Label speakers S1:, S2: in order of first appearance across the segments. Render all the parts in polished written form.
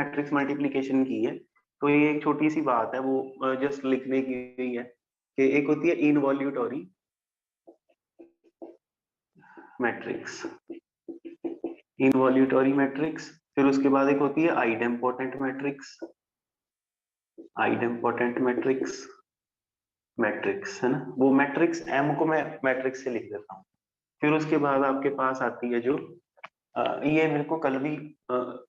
S1: Matrix multiplication की है, तो ये एक छोटी सी बात है, वो जस्ट लिखने की गई है कि एक होती है इनवॉल्यूटरी मैट्रिक्स, इनवॉल्यूटरी मैट्रिक्स, फिर उसके बाद एक होती है idempotent matrix, idempotent matrix, matrix है ना, वो मैट्रिक्स एम को मैं मैट्रिक्स से लिख देता हूँ। फिर उसके बाद आपके पास आती है जो ये मेरे को कल भी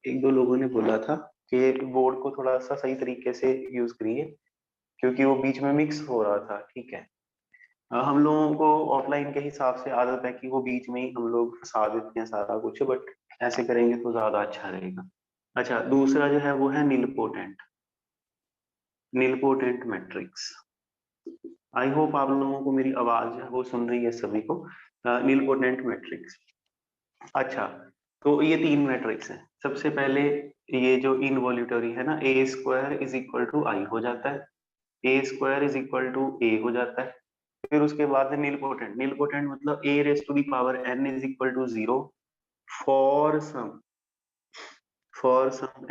S1: एक दो लोगों ने बोला था कि बोर्ड को थोड़ा सा सही तरीके से यूज करिए, क्योंकि वो बीच में मिक्स हो रहा था। ठीक है, हम लोगों को ऑफलाइन के हिसाब से आदत है कि वो बीच में ही हम लोग फंसा देते हैं सारा कुछ, बट ऐसे करेंगे तो ज्यादा अच्छा रहेगा। अच्छा, दूसरा जो है वो है nilpotent, nilpotent matrix. I hope आप लोगों को मेरी आवाज है वो सुन रही है सभी को। Nilpotent matrix. अच्छा, तो ये तीन मैट्रिक्स हैं। सबसे पहले ये जो इनवॉल्यूटरी है ना, ए स्क्वायर इज इक्वल टू आई हो जाता है, ए स्क्वायर इज इक्वल टू ए हो जाता है। फिर उसके बाद है नीलपोटेंट, नीलपोटेंट मतलब A raise to the power n is equal to zero for some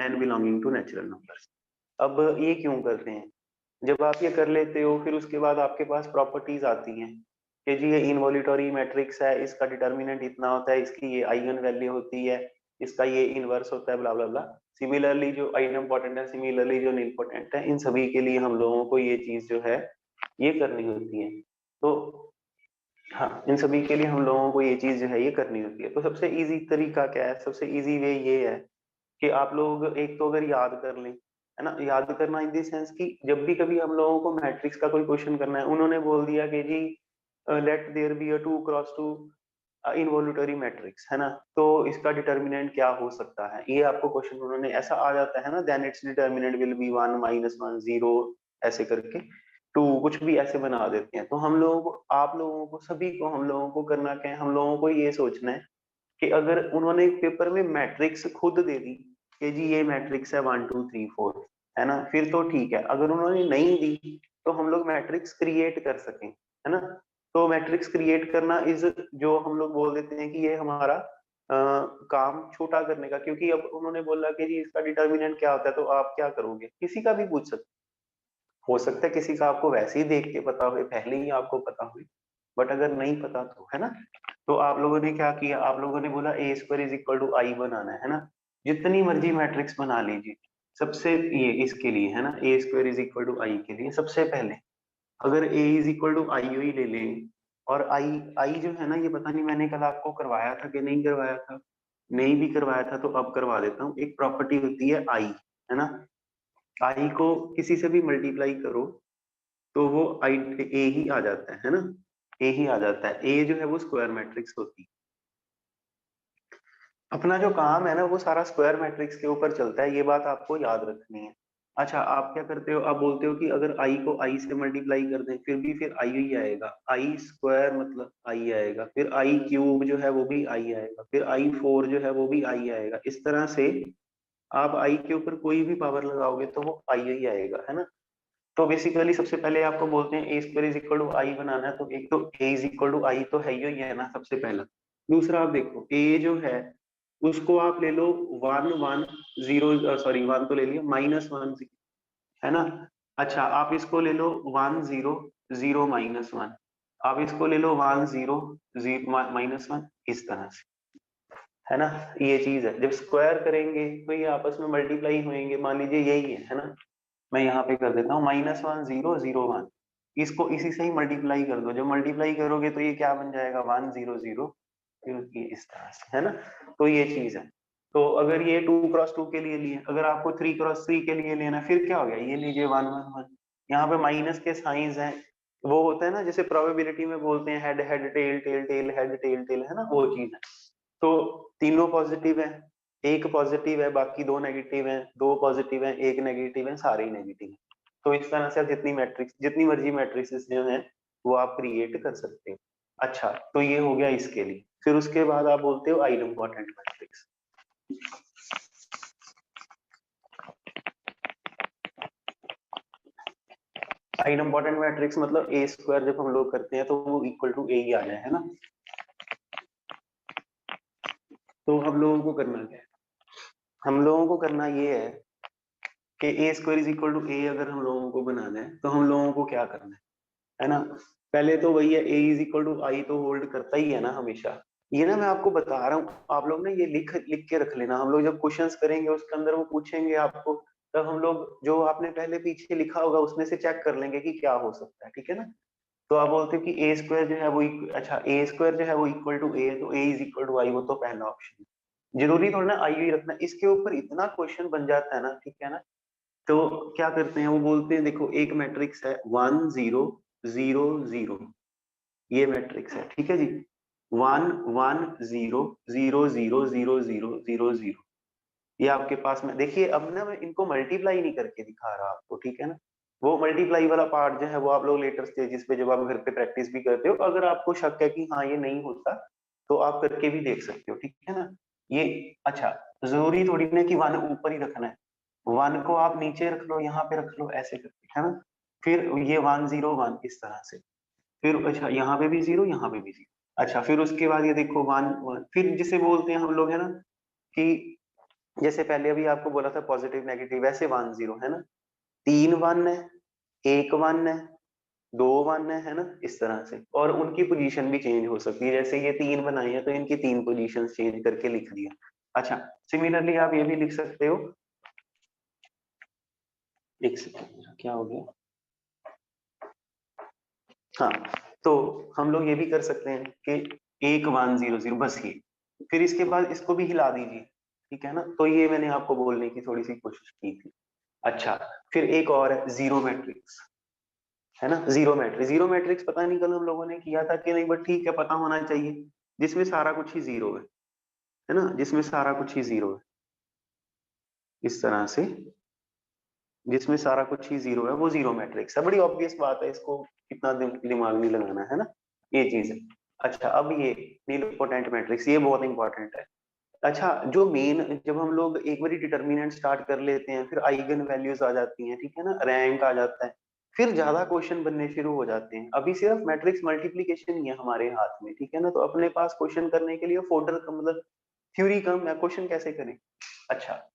S1: n belonging to natural numbers. अब ये क्यों करते हैं? जब आप ये कर लेते हो, फिर उसके बाद आपके पास प्रॉपर्टीज आती हैं कि जी ये इनवॉल्यूटरी मैट्रिक्स है, इसका डिटर्मिनेंट इतना होता है, इसकी ये आइगन वैल्यू होती है, इसका ये इनवर्स होता है, ब्ला ब्ला ब्ला। सिमिलरली जो आइडेम्पोटेंट है, सिमिलरली जो नीलपोटेंट है, इन सभी के लिए हम लोगों को ये चीज जो है ये करनी होती है। तो हाँ, इन सभी के लिए हम लोगों को ये चीज जो है ये करनी होती है। तो सबसे इजी तरीका क्या है? सबसे इजी वे ये है कि आप लोग एक तो अगर याद कर लें, है ना, याद करना इन दी सेंस कि जब भी कभी हम लोगों को मैट्रिक्स का कोई क्वेश्चन करना है, उन्होंने बोल दिया कि जी let there be a 2x2 involutory matrix, है ना, तो इसका डिटर्मिनेंट क्या हो सकता है, ये आपको क्वेश्चन उन्होंने ऐसा आ जाता है ना, then it's determinant will be 1 -1 0 ऐसे करके, टू कुछ भी ऐसे बना देते हैं। तो हम लोगों को, आप लोगों को, सभी को, हम लोगों को करना क्या है? हम लोगों को ये सोचना है कि अगर उन्होंने एक पेपर में मैट्रिक्स खुद दे दी कि जी ये मैट्रिक्स है 1 2 3 4, है ना, फिर तो ठीक है। अगर उन्होंने नहीं दी तो हम लोग मैट्रिक्स क्रिएट कर सकें, है ना। तो मैट्रिक्स क्रिएट करना इज, जो हम लोग बोल देते हैं कि ये हमारा काम छोटा करने का, क्योंकि अब उन्होंने बोला कि जी इसका डिटर्मिनेंट क्या होता है, तो आप क्या करोगे? किसी का भी पूछ सकते हो सकता है किसी का आपको वैसे ही देख के पता हो, पहले ही आपको पता हो, बट अगर नहीं पता तो, है ना। तो आप लोगों ने क्या किया? आप लोगों ने बोला ए स्क्वायर इज इक्वल टू आई बनाना है ना, जितनी मर्जी मैट्रिक्स बना लीजिए। सबसे ये इसके लिए है ना, ए स्क्वायर इज इक्वल टू आई के लिए सबसे पहले अगर ए इज इक्वल टू आई ही ले लें, और आई आई जो है ना, ये पता नहीं मैंने कल आपको करवाया था कि नहीं करवाया था, नहीं भी करवाया था तो अब करवा देता हूँ। एक प्रॉपर्टी होती है आई, है ना, आई को किसी से भी मल्टीप्लाई करो तो वो आई ए ही आ जाता है ना, ए ही आ जाता है। ए जो है वो स्क्वायर मैट्रिक्स होती है। अपना जो काम है ना वो सारा स्क्वायर मैट्रिक्स के ऊपर चलता है, ये बात आपको याद रखनी है। अच्छा, आप क्या करते हो? आप बोलते हो कि अगर आई को आई से मल्टीप्लाई कर दें फिर भी फिर आई ही आएगा, आई स्क्वायर मतलब आई आएगा, फिर आई क्यूब जो है वो भी आई आएगा, फिर आई फोर जो है वो भी आई आएगा। इस तरह से आप आई के ऊपर कोई भी पावर लगाओगे तो वो आई ही आएगा, है ना। तो बेसिकली सबसे पहले आपको बोलते हैं ए स्क्वायर इज इक्वल टू आई बनाना है, तो एक तो ए इज इक्वल टू आई तो है ही है ना सबसे पहला। दूसरा आप देखो ए जो है उसको आप ले लो 1 1 0, सॉरी 1 तो ले लिया, -1 है ना। अच्छा, आप इसको ले लो 1 0 0 -1, आप इसको ले लो 1 0 0 -1, इस तरह से, है ना। ये चीज है, जब स्क्वायर करेंगे तो ये आपस में मल्टीप्लाई होंगे। मान लीजिए यही है ना, मैं यहाँ पे कर देता हूँ -1 0 0 1, इसको इसी से ही मल्टीप्लाई कर दो। जब मल्टीप्लाई करोगे तो ये क्या बन जाएगा? 1 0 0, फिर ये इस तरह से, है ना। तो ये चीज है। तो अगर ये 2x2 के लिए लिए, अगर आपको 3x3 के लिए लेना, फिर क्या हो गया? ये लीजिए 1 1 1, यहाँ पे माइनस के साइंस हैं। वो होता है ना, जैसे प्रोबेबिलिटी में बोलते हैं head head tail tail tail head tail tail, है ना, वो चीज है। तो तीनों पॉजिटिव है, एक पॉजिटिव है, बाकी दो नेगेटिव है, दो पॉजिटिव है, एक नेगेटिव है, सारे ही नेगेटिव है। तो इस तरह से आप जितनी मैट्रिक्स, जितनी मर्जी मैट्रिक्स जो है वो आप क्रिएट कर सकते हो। अच्छा, तो ये हो गया इसके लिए। फिर उसके बाद आप बोलते हो आइडेम्पोटेंट मैट्रिक्स। आइडेम्पोटेंट मैट्रिक्स मतलब ए स्क्वायर जब हम लोग करते हैं तो वो इक्वल टू ए ही आ जाए, है ना। तो हम लोगों को करना क्या है? हम लोगों को करना ये है कि ए स्क्वायर इज इक्वल टू ए अगर हम लोगों को बनाना है तो हम लोगों को क्या करना है ना। पहले तो वही है, ए इज इक्वल टू आई तो होल्ड करता ही है ना हमेशा। ये ना मैं आपको बता रहा हूँ, आप लोग ना ये लिख लिख के रख लेना। हम लोग जब क्वेश्चंस करेंगे उसके अंदर वो पूछेंगे आपको, तब हम लोग जो आपने पहले पीछे लिखा होगा उसमें से चेक कर लेंगे कि क्या हो सकता है, ठीक है ना। तो आप बोलते हो कि ए स्क्वायर जो है वो अच्छा ए स्क्वायर जो है वो इक्वल टू ए, तो ए इज इक्वल टू आई, वो तो पहला ऑप्शन है। जरूरी थोड़ा ना आई ही रखना, इसके ऊपर इतना क्वेश्चन बन जाता है ना, ठीक है ना। तो क्या करते हैं, वो बोलते हैं देखो एक मैट्रिक्स है 1 0 0 0, ये मैट्रिक्स है, ठीक है जी। 1 1 0 0 0 0 0 0 0, ये आपके पास में देखिए। अब ना मैं इनको मल्टीप्लाई नहीं करके दिखा रहा आपको, ठीक है ना। वो मल्टीप्लाई वाला पार्ट जो है वो आप लोग लेटर स्टेजेस पे जब आप घर पे प्रैक्टिस भी करते हो, अगर आपको शक है कि हाँ ये नहीं होता तो आप करके भी देख सकते हो, ठीक है ना। ये अच्छा, जरूरी थोड़ी ना कि 1 ऊपर ही रखना है, 1 को आप नीचे रख लो, यहाँ पे रख लो, ऐसे करके, है ना। फिर ये 1 0 1 इस तरह से, फिर अच्छा यहाँ पे भी 0, यहाँ पे भी 0। अच्छा फिर उसके बाद ये देखो 1 1, फिर जिसे बोलते हैं हम लोग, है ना, कि जैसे पहले अभी आपको बोला था पॉजिटिव नेगेटिव, वैसे 1 0 है ना, 3 1 है, 1 1 है, 2 1 है ना, इस तरह से। और उनकी पोजीशन भी चेंज हो सकती है, जैसे ये 3 बनाई है तो इनकी 3 पोजीशन चेंज करके लिख दिया। अच्छा सिमिलरली आप ये भी लिख सकते हो, एक सेकंड क्या हो गया, हाँ, तो हम लोग ये भी कर सकते हैं कि 1 1 0 0 बस ये, फिर इसके बाद इसको भी हिला दीजिए, ठीक है ना। तो ये मैंने आपको बोलने की थोड़ी सी कोशिश की थी। अच्छा फिर एक और है जीरो मैट्रिक्स, है ना। जीरो मैट्रिक्स, जीरो मैट्रिक्स पता नहीं कल हम लोगों ने किया था कि नहीं, बट ठीक है पता होना चाहिए। जिसमें सारा कुछ ही जीरो है ना, जिसमें सारा कुछ ही जीरो है, इस तरह से, जिसमें सारा कुछ ही जीरो है वो जीरो मैट्रिक्स है। बड़ी ऑब्वियस बात है, इसको इतना दिमाग नहीं लगाना है ना, ये चीज है। अच्छा अब ये नीलोपोटेंट मैट्रिक्स, ये बहुत इंपॉर्टेंट है। अच्छा जो मेन, जब हम लोग एक बार डिटर्मिनेंट स्टार्ट कर लेते हैं, फिर आइगन वैल्यूज आ जाती हैं, ठीक है ना, रैंक आ जाता है, फिर ज्यादा क्वेश्चन बनने शुरू हो जाते हैं। अभी सिर्फ मैट्रिक्स मल्टीप्लीकेशन ही है हमारे हाथ में, ठीक है ना। तो अपने पास क्वेश्चन करने के लिए फोल्डर का मतलब थ्योरी कम है, क्वेश्चन कैसे करें। अच्छा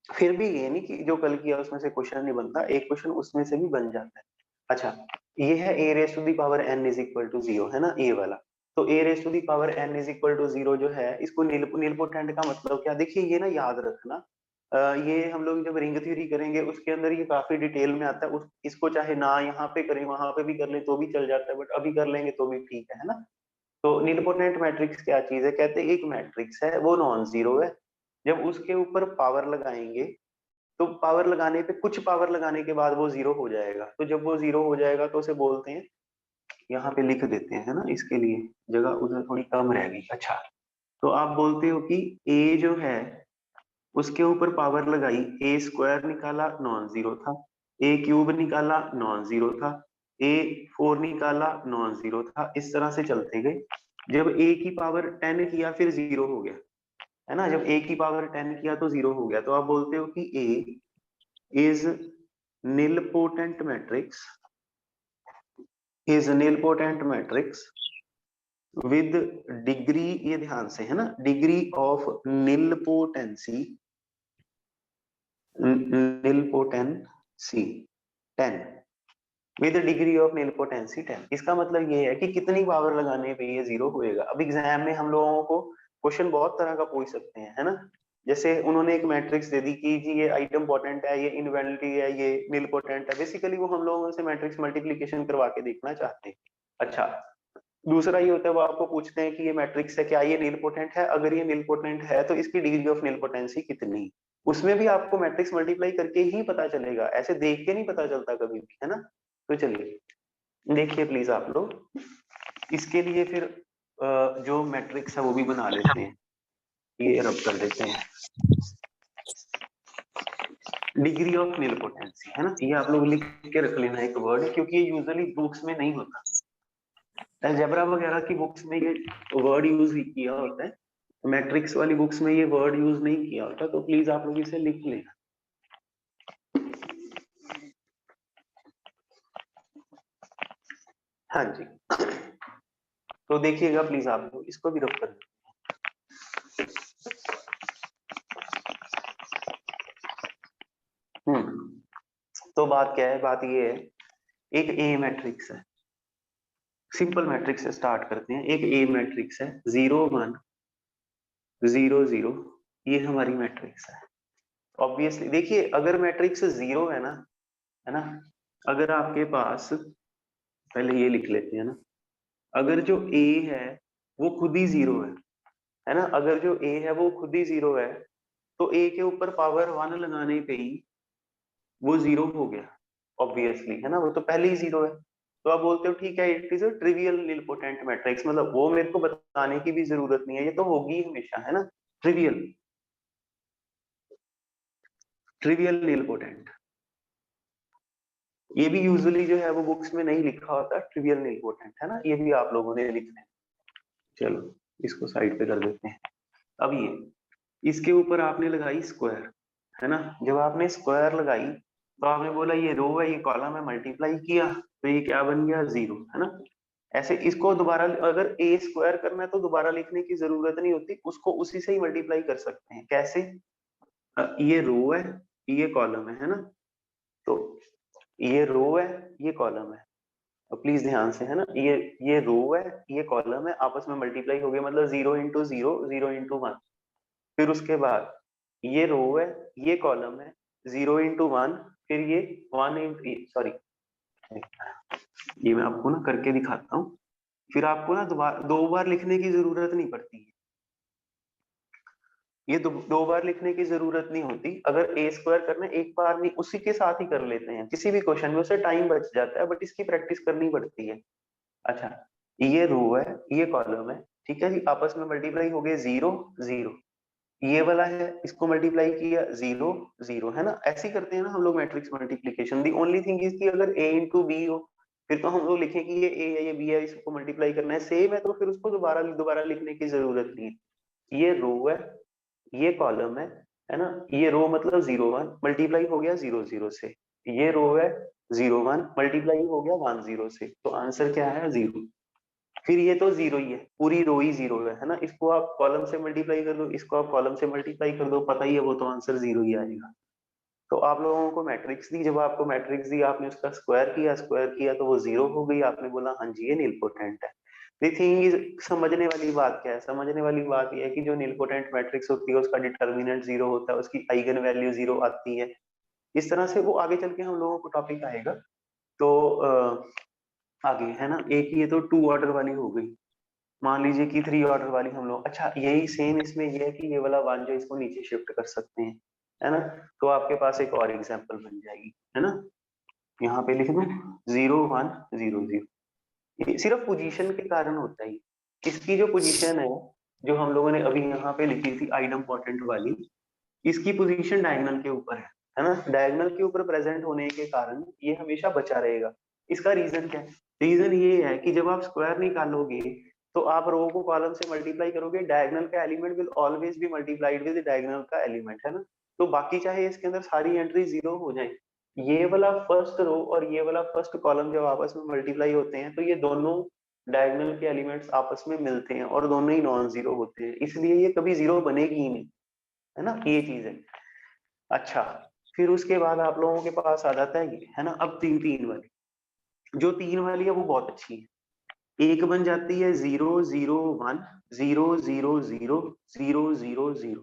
S1: फिर भी ये नहीं कि जो कल किया उसमें से क्वेश्चन नहीं बनता, एक क्वेश्चन उसमें से भी बन जाता है। अच्छा ये है A raise to the power n is equal to 0, है ना, ए वाला। तो A raise to the power n is equal to 0 जो है, इसको नीलपोटेंट का मतलब क्या, देखिए ये ना याद रखना। ये हम लोग जब रिंग थ्योरी करेंगे उसके अंदर ये काफी डिटेल में आता है। इसको चाहे ना यहाँ पे करें वहां पे भी कर ले तो भी चल जाता है, बट अभी कर लेंगे तो भी ठीक है ना। तो नीलपोटेंट मैट्रिक्स क्या चीज है, कहते हैं एक मैट्रिक्स है वो नॉन जीरो है, जब उसके ऊपर पावर लगाएंगे तो पावर लगाने पे, कुछ पावर लगाने के बाद वो जीरो हो जाएगा। तो जब वो जीरो हो जाएगा तो उसे बोलते हैं, यहाँ पे लिख देते हैं, है ना, इसके लिए जगह उधर थोड़ी कम रह गई। अच्छा तो आप बोलते हो कि ए जो है उसके ऊपर पावर लगाई, ए स्क्वायर निकाला नॉन जीरो था, ए क्यूब निकाला नॉन जीरो था, ए 4 निकाला नॉन जीरो था, इस तरह से चलते गए। जब ए की पावर 10 किया फिर जीरो हो गया, है ना। जब ए की पावर 10 किया तो जीरो हो गया, तो आप बोलते हो कि ए is nilpotent matrix, is nilpotent matrix with degree, ये ध्यान से है ना, degree of nilpotency, nilpotency 10, with degree of nilpotency 10। इसका मतलब ये है कि कितनी पावर लगाने पे ये जीरो होएगा। अब एग्जाम में हम लोगों को क्वेश्चन बहुत तरह का पूछ सकते हैं, है ना। जैसे उन्होंने एक मैट्रिक्स दे दी कि जी ये आइटम पोटेंट है, ये इनवेलिटी है, ये नील पोटेंट है, बेसिकली वो हम लोगों से मैट्रिक्स मल्टीप्लीकेशन करवा के देखना चाहते हैं। अच्छा दूसरा ये होता है, वो आपको पूछते हैं कि ये मैट्रिक्स है, क्या ये नील पोटेंट है, अगर ये नील पोटेंट है तो इसकी डिग्री ऑफ नील पोटेंसी कितनी। उसमें भी आपको मैट्रिक्स मल्टीप्लाई करके ही पता चलेगा, ऐसे देख के नहीं पता चलता कभी भी, है ना। तो चलिए देखिए प्लीज आप लोग, इसके लिए फिर जो मैट्रिक्स है वो भी बना लेते हैं, ये रब कर देते हैं, डिग्री ऑफ नीलपोटेंसी, है ना। ये आप लोग लिख के रख लेना एक वर्ड, क्योंकि ये यूजुअली बुक्स में नहीं होता, अलजेब्रा वगैरह की बुक्स में ये वर्ड यूज किया होता है, मैट्रिक्स वाली बुक्स में ये वर्ड यूज नहीं किया होता, तो प्लीज आप लोग इसे लिख लेना। हाँ जी, तो देखिएगा प्लीज आप लोग, इसको भी रब कर दो। तो बात क्या है, बात ये है, एक ए मैट्रिक्स है, सिंपल मैट्रिक्स से स्टार्ट करते हैं। एक ए मैट्रिक्स है 0 1 0 0, ये हमारी मैट्रिक्स है। ऑब्वियसली देखिए, अगर मैट्रिक्स 0 है ना, अगर आपके पास, पहले ये लिख लेते हैं ना, अगर जो ए है वो खुद ही 0 है ना, अगर जो ए है वो खुद ही 0 है, तो ए के ऊपर पावर 1 लगाने पे ही वो 0 हो गया, ऑब्वियसली, है ना, वो तो पहले ही 0 है। तो आप बोलते हो ठीक है, it is a trivial nilpotent matrix, मतलब वो मेरे को बताने की भी जरूरत नहीं है, ये तो होगी हमेशा, है ना, ट्रिवियल, ट्रिवियल निलपोटेंट। ये भी यूजुअली जो है वो बुक्स में नहीं लिखा होता, ट्रिवियल निलपोटेंट, है ना, ये भी आप लोगों ने लिखना है। चलो इसको साइड पे कर देते हैं। अब ये इसके ऊपर आपने लगाई स्क्वायर, है ना, जब आपने स्क्वायर लगाई तो आपने बोला ये रो है, ये कॉलम है, मल्टीप्लाई किया तो ये क्या बन गया, 0, है ना। ऐसे इसको दोबारा अगर ए स्क्वायर करना है तो दोबारा लिखने की जरूरत नहीं होती, उसको उसी से ही मल्टीप्लाई कर सकते हैं। कैसे? ये रो है, ये कॉलम है ना, तो ये रो है, ये कॉलम है, और प्लीज ध्यान से, है ना, ये रो है, ये कॉलम है, आपस में मल्टीप्लाई हो गया, मतलब 0 इंटू 0, 0 इंटू 1। फिर उसके बाद ये रो है, ये कॉलम है, 0 इंटू 1, फिर ये 1 इंटू, सॉरी, ये मैं आपको ना करके दिखाता हूँ, फिर आपको ना दो बार लिखने की जरूरत नहीं पड़ती है, ये दो बार लिखने की जरूरत नहीं होती। अगर ए स्क्वायर करना एक बार नहीं, उसी के साथ ही कर लेते हैं किसी भी क्वेश्चन में, उससे टाइम बच जाता है, बट इसकी प्रैक्टिस करनी पड़ती है। अच्छा, ये रो है, ये कॉलम है, ठीक है जी, आपस में मल्टीप्लाई हो गए 0 0, ये वाला है, इसको मल्टीप्लाई किया 0 0, है ना, ऐसे ही करते हैं ना हम लोग matrix multiplication. The only thing is कि अगर a इंटू बी हो, फिर तो हम लोग लिखें कि ये a है, ये b है, इसको मल्टीप्लाई करना है, सेम है तो फिर उसको दोबारा दोबारा लिखने की जरूरत नहीं है। ये रो है, ये कॉलम है ना, ये रो मतलब 0 1 मल्टीप्लाई हो गया 0 0 से, ये रो है 0 1 मल्टीप्लाई हो गया 1 0 से, तो आंसर क्या है, 0। फिर ये तो 0 ही है, पूरी रो ही 0 है ना, इसको आप कॉलम से मल्टीप्लाई कर दो, इसको आप कॉलम से मल्टीप्लाई कर दो, पता ही है वो तो आंसर 0 ही आएगा। तो आप लोगों को मैट्रिक्स दी, जब आपको मैट्रिक्स दी, आपने उसका स्क्वायर किया तो वो 0 हो गई, आपने बोला हाँ जी ये नीलपोटेंट है। द थिंग इज, समझने वाली बात क्या है, समझने वाली बात यह है कि जो नीलपोटेंट मैट्रिक्स होती है उसका डिटर्मिनेंट 0 होता है, उसकी आइगन वैल्यू 0 आती है, इस तरह से वो आगे चल के हम लोगों को टॉपिक आएगा। तो आगे, है ना, एक ये तो 2 ऑर्डर वाली हो गई, मान लीजिए कि 3 ऑर्डर वाली हम लोग, अच्छा यही सेम इसमें ये है कि ये वाला 1 जो इसको नीचे शिफ्ट कर सकते हैं, है ना, तो आपके पास एक और एग्जांपल बन जाएगी, है ना, यहाँ पे लिख दूं 0 1 0 0, ये सिर्फ पोजीशन के कारण होता है। इसकी जो पोजीशन है, जो हम लोगों ने अभी यहाँ पे लिखी थी आइडम पोर्टेंट वाली, इसकी पोजीशन डायगोनल के ऊपर है ना, डायगोनल के ऊपर प्रेजेंट होने के कारण ये हमेशा बचा रहेगा। इसका रीजन क्या है? रीजन ये है कि जब आप स्क्वायर निकालोगे तो आप रो को कॉलम से मल्टीप्लाई करोगे, डायगोनल का element will always be multiplied with diagonal का एलिमेंट, है ना, तो बाकी चाहे इसके अंदर सारी एंट्री 0 हो जाए, ये वाला फर्स्ट रो और ये वाला फर्स्ट कॉलम जब आपस में मल्टीप्लाई होते हैं तो ये दोनों डायगोनल के एलिमेंट्स आपस में मिलते हैं और दोनों ही नॉन जीरो होते हैं, इसलिए ये कभी 0 बनेगी ही नहीं, है ना, ये चीज है। अच्छा, फिर उसके बाद आप लोगों के पास आ जाता है ये, है ना, अब 3 3 वाली, जो 3 वाली है वो बहुत अच्छी है, एक बन जाती है 0 0 1 0 0 0 0 0 0,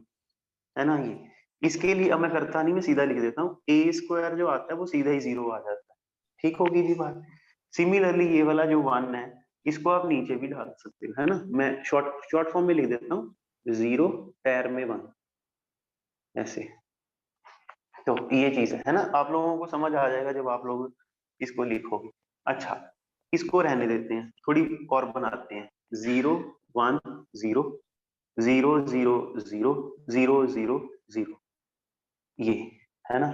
S1: है ना, ये इसके लिए अब मैं करता नहीं, मैं सीधा लिख देता हूँ, ए स्क्वायर जो आता है वो सीधा ही 0 आ जाता है, ठीक होगी जी बात। सिमिलरली ये वाला जो 1 है, इसको आप नीचे भी डाल सकते हो, है ना, मैं शॉर्ट शॉर्ट फॉर्म में लिख देता हूँ, 0 पैर में 1, ऐसे। तो ये चीज है ना, आप लोगों को समझ आ जाएगा जब आप लोग इसको लिखोगे। अच्छा, इसको रहने देते हैं, थोड़ी और बनाते हैं, 0 1 0 0 0 0 0 0 0, ये, है ना।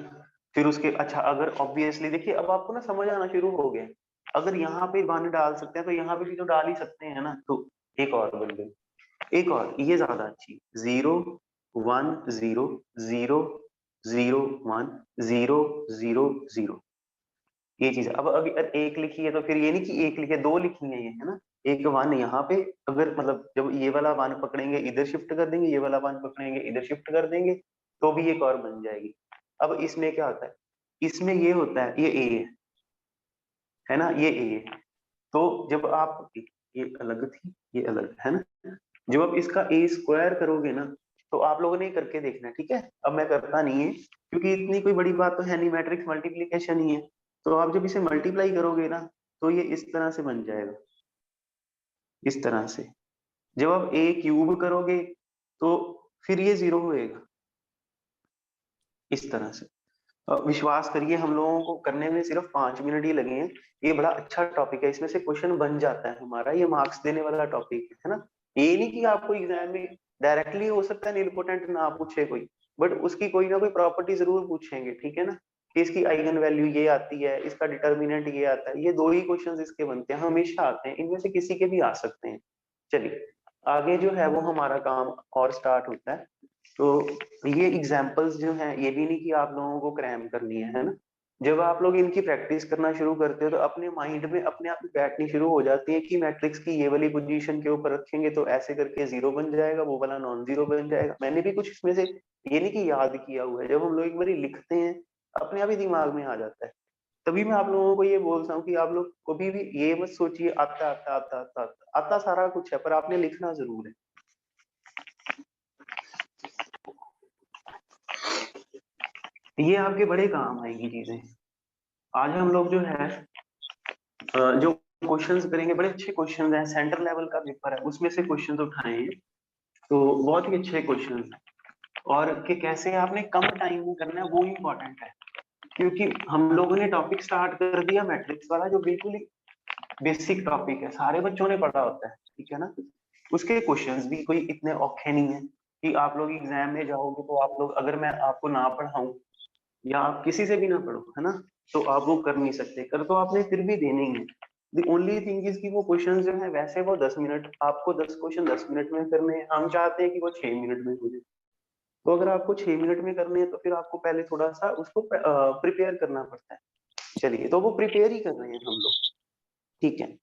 S1: फिर उसके, अच्छा अगर ऑब्वियसली देखिए अब आपको ना समझ आना शुरू हो गया, अगर यहाँ पे 1 डाल सकते हैं तो यहाँ पे भी तो डाल ही सकते हैं ना, तो एक और बन गई, एक और ये ज्यादा अच्छी, 0 1 0 0 0 1 0 0 0, ये चीज है। अब अगर एक लिखी है तो फिर ये नहीं कि एक लिखे, दो लिखी है ये, है ना, एक 1 यहाँ पे, अगर मतलब जब ये वाला 1 पकड़ेंगे इधर शिफ्ट कर देंगे, ये वाला 1 पकड़ेंगे इधर शिफ्ट कर देंगे, तो भी एक और बन जाएगी। अब इसमें क्या होता है, इसमें ये होता है, ये ए है ना, ये ए। तो जब आप, ये अलग थी, ये अलग है ना, जब आप इसका ए स्क्वायर करोगे ना, तो आप लोगों ने करके देखना है, ठीक है। अब मैं करता नहीं है क्योंकि इतनी कोई बड़ी बात तो है नहीं, मैट्रिक्स मल्टीप्लीकेशन ही है। तो आप जब इसे मल्टीप्लाई करोगे ना, तो ये इस तरह से बन जाएगा, इस तरह से। जब आप ए क्यूब करोगे तो फिर ये 0 होएगा, इस तरह से। विश्वास करिए, हम लोगों को करने में सिर्फ 5 मिनट ही लगे हैं। ये बड़ा अच्छा टॉपिक है, इसमें से क्वेश्चन बन जाता है हमारा, ये मार्क्स देने वाला टॉपिक है ना। ये नहीं कि आपको एग्जाम में डायरेक्टली हो सकता है निलपोटेंट ना पूछे कोई, बट उसकी कोई ना कोई प्रॉपर्टी जरूर पूछेंगे, ठीक है ना, कि इसकी आइगन वैल्यू ये आती है, इसका डिटर्मिनेंट ये आता है। ये 2 ही क्वेश्चन इसके बनते हैं, हमेशा आते हैं, इनमें से किसी के भी आ सकते हैं। चलिए आगे जो है वो हमारा काम और स्टार्ट होता है। तो ये एग्जांपल्स जो हैं, ये भी नहीं कि आप लोगों को क्रैम करनी है ना। जब आप लोग इनकी प्रैक्टिस करना शुरू करते हो तो अपने माइंड में अपने आप बैठनी शुरू हो जाती है कि मैट्रिक्स की ये वाली पोजीशन के ऊपर रखेंगे तो ऐसे करके 0 बन जाएगा, वो वाला नॉन जीरो बन जाएगा। मैंने भी कुछ इसमें से ये नहीं कि याद किया हुआ है, जब हम लोग एक बार लिखते हैं अपने आप ही दिमाग में आ जाता है। तभी मैं आप लोगों को ये बोलता हूँ कि आप लोग कभी भी ये मत सोचिए आता आता आता आता आता, आता सारा कुछ है, पर आपने लिखना जरूर है। ये आपके बड़े काम आएगी चीजें। आज हम लोग जो है जो क्वेश्चंस करेंगे, बड़े अच्छे क्वेश्चंस हैं, सेंटर लेवल का पेपर है, उसमें से क्वेश्चंस उठाए हैं, तो बहुत ही अच्छे क्वेश्चंस हैं। और कि कैसे आपने कम टाइम में करना है वो इम्पोर्टेंट है, क्योंकि हम लोगों ने टॉपिक स्टार्ट कर दिया मैट्रिक्स वाला, जो बिल्कुल ही बेसिक टॉपिक है, सारे बच्चों ने पढ़ा होता है, ठीक है ना। उसके क्वेश्चंस भी कोई इतने औखे नहीं है कि आप लोग एग्जाम में जाओगे तो आप लोग, अगर मैं आपको ना पढ़ाऊं या आप किसी से भी ना पढ़ो, है ना, तो आप वो कर नहीं सकते। कर तो आपने फिर भी देने ही है। द ओनली थिंग इज कि वो क्वेश्चन जो है वैसे वो 10 मिनट, आपको 10 क्वेश्चन 10 मिनट में करने हैं, हम चाहते हैं कि वो 6 मिनट में हो जाए। तो अगर आपको 6 मिनट में करने हैं तो फिर आपको पहले थोड़ा सा उसको प्रिपेयर करना पड़ता है। चलिए, तो वो प्रिपेयर ही कर रहे हैं हम लोग, ठीक है।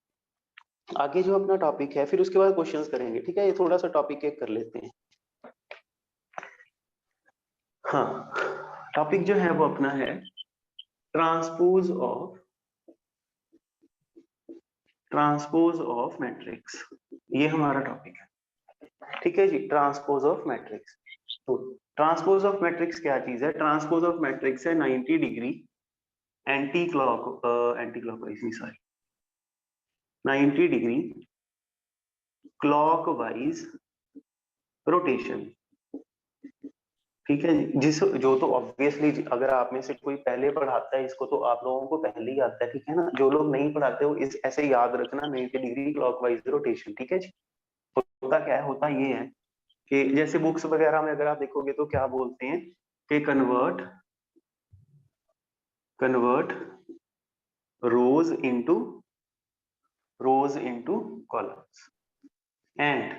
S1: आगे जो अपना टॉपिक है, फिर उसके बाद क्वेश्चंस करेंगे, ठीक है। ये थोड़ा सा टॉपिक एक कर लेते हैं। हाँ, टॉपिक जो है वो अपना है ट्रांसपोज ऑफ मैट्रिक्स। ये हमारा टॉपिक है, ठीक है जी, ट्रांसपोज ऑफ मैट्रिक्स। तो ट्रांसपोज ऑफ मैट्रिक्स क्या चीज है? ट्रांसपोज ऑफ मैट्रिक्स है 90 डिग्री एंटी क्लॉकवाइज, नहीं सॉरी, 90 डिग्री क्लॉकवाइज रोटेशन, ठीक है जी। जो तो ऑब्वियसली, अगर आप में से कोई पहले पढ़ाता है इसको तो आप लोगों को पहले ही आता है, ठीक है ना। जो लोग नहीं पढ़ाते वो इस ऐसे याद रखना, 90 डिग्री क्लॉकवाइज रोटेशन, ठीक है जी। होता क्या है, होता ये है कि जैसे बुक्स वगैरह में अगर आप देखोगे तो क्या बोलते हैं कि convert rose into columns and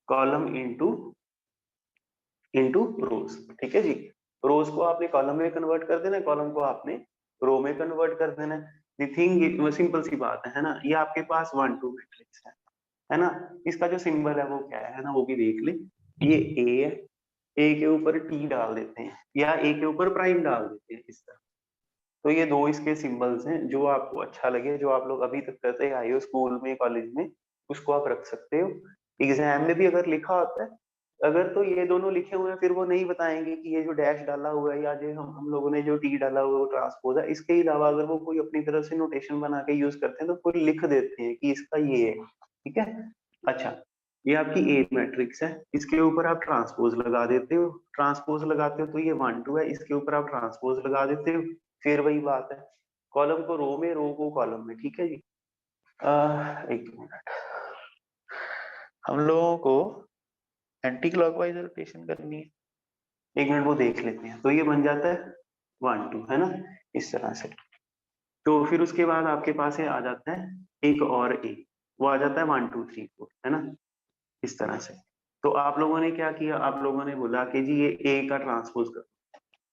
S1: column into रोज, ठीक है जी। रोज को आपने कॉलम में कन्वर्ट कर देना, कॉलम को आपने रो में कन्वर्ट कर देना। द थिंग, सिंपल सी बात है ना। ये आपके पास 1 2 मैट्रिक्स है ना। इसका जो सिंबल है वो क्या है ना, वो भी देख ले। ये ए है, ए के ऊपर टी डाल देते हैं या ए के ऊपर प्राइम डाल देते हैं, इस तरह। तो ये 2 इसके सिंबल्स हैं, जो आपको अच्छा लगे, जो आप लोग अभी तक करते आए हो स्कूल में कॉलेज में, उसको आप रख सकते हो। एग्जाम में भी अगर लिखा होता है, अगर तो ये दोनों लिखे हुए हैं, फिर वो नहीं बताएंगे कि ये जो डैश डाला हुआ है या जो हम लोगों ने जो टी डाला हुआ है वो ट्रांसपोज है। इसके अलावा अगर वो कोई अपनी तरफ से नोटेशन बना के यूज करते हैं तो कोई लिख देते हैं कि इसका ये है, ठीक है। अच्छा, ये आपकी ए मैट्रिक्स है, इसके ऊपर आप ट्रांसपोज लगा देते हो। ट्रांसपोज लगाते हो तो ये 1 2 है, इसके ऊपर आप ट्रांसपोज लगा देते हो। फिर वही बात है, कॉलम को रो में, रो को कॉलम में, ठीक है जी। एक मिनट, हम लोगों को एंटी क्लॉकवाइज रोटेशन करनी है, 1 मिनट वो देख लेते हैं। तो ये बन जाता है 1 2, है ना, इस तरह से। तो फिर उसके बाद आपके पास है, आ जाता है एक और ए, वो आ जाता है 1 2 3 4, है ना, इस तरह से। तो आप लोगों ने क्या किया, आप लोगों ने बोला कि जी ये ए का ट्रांसपोज कर।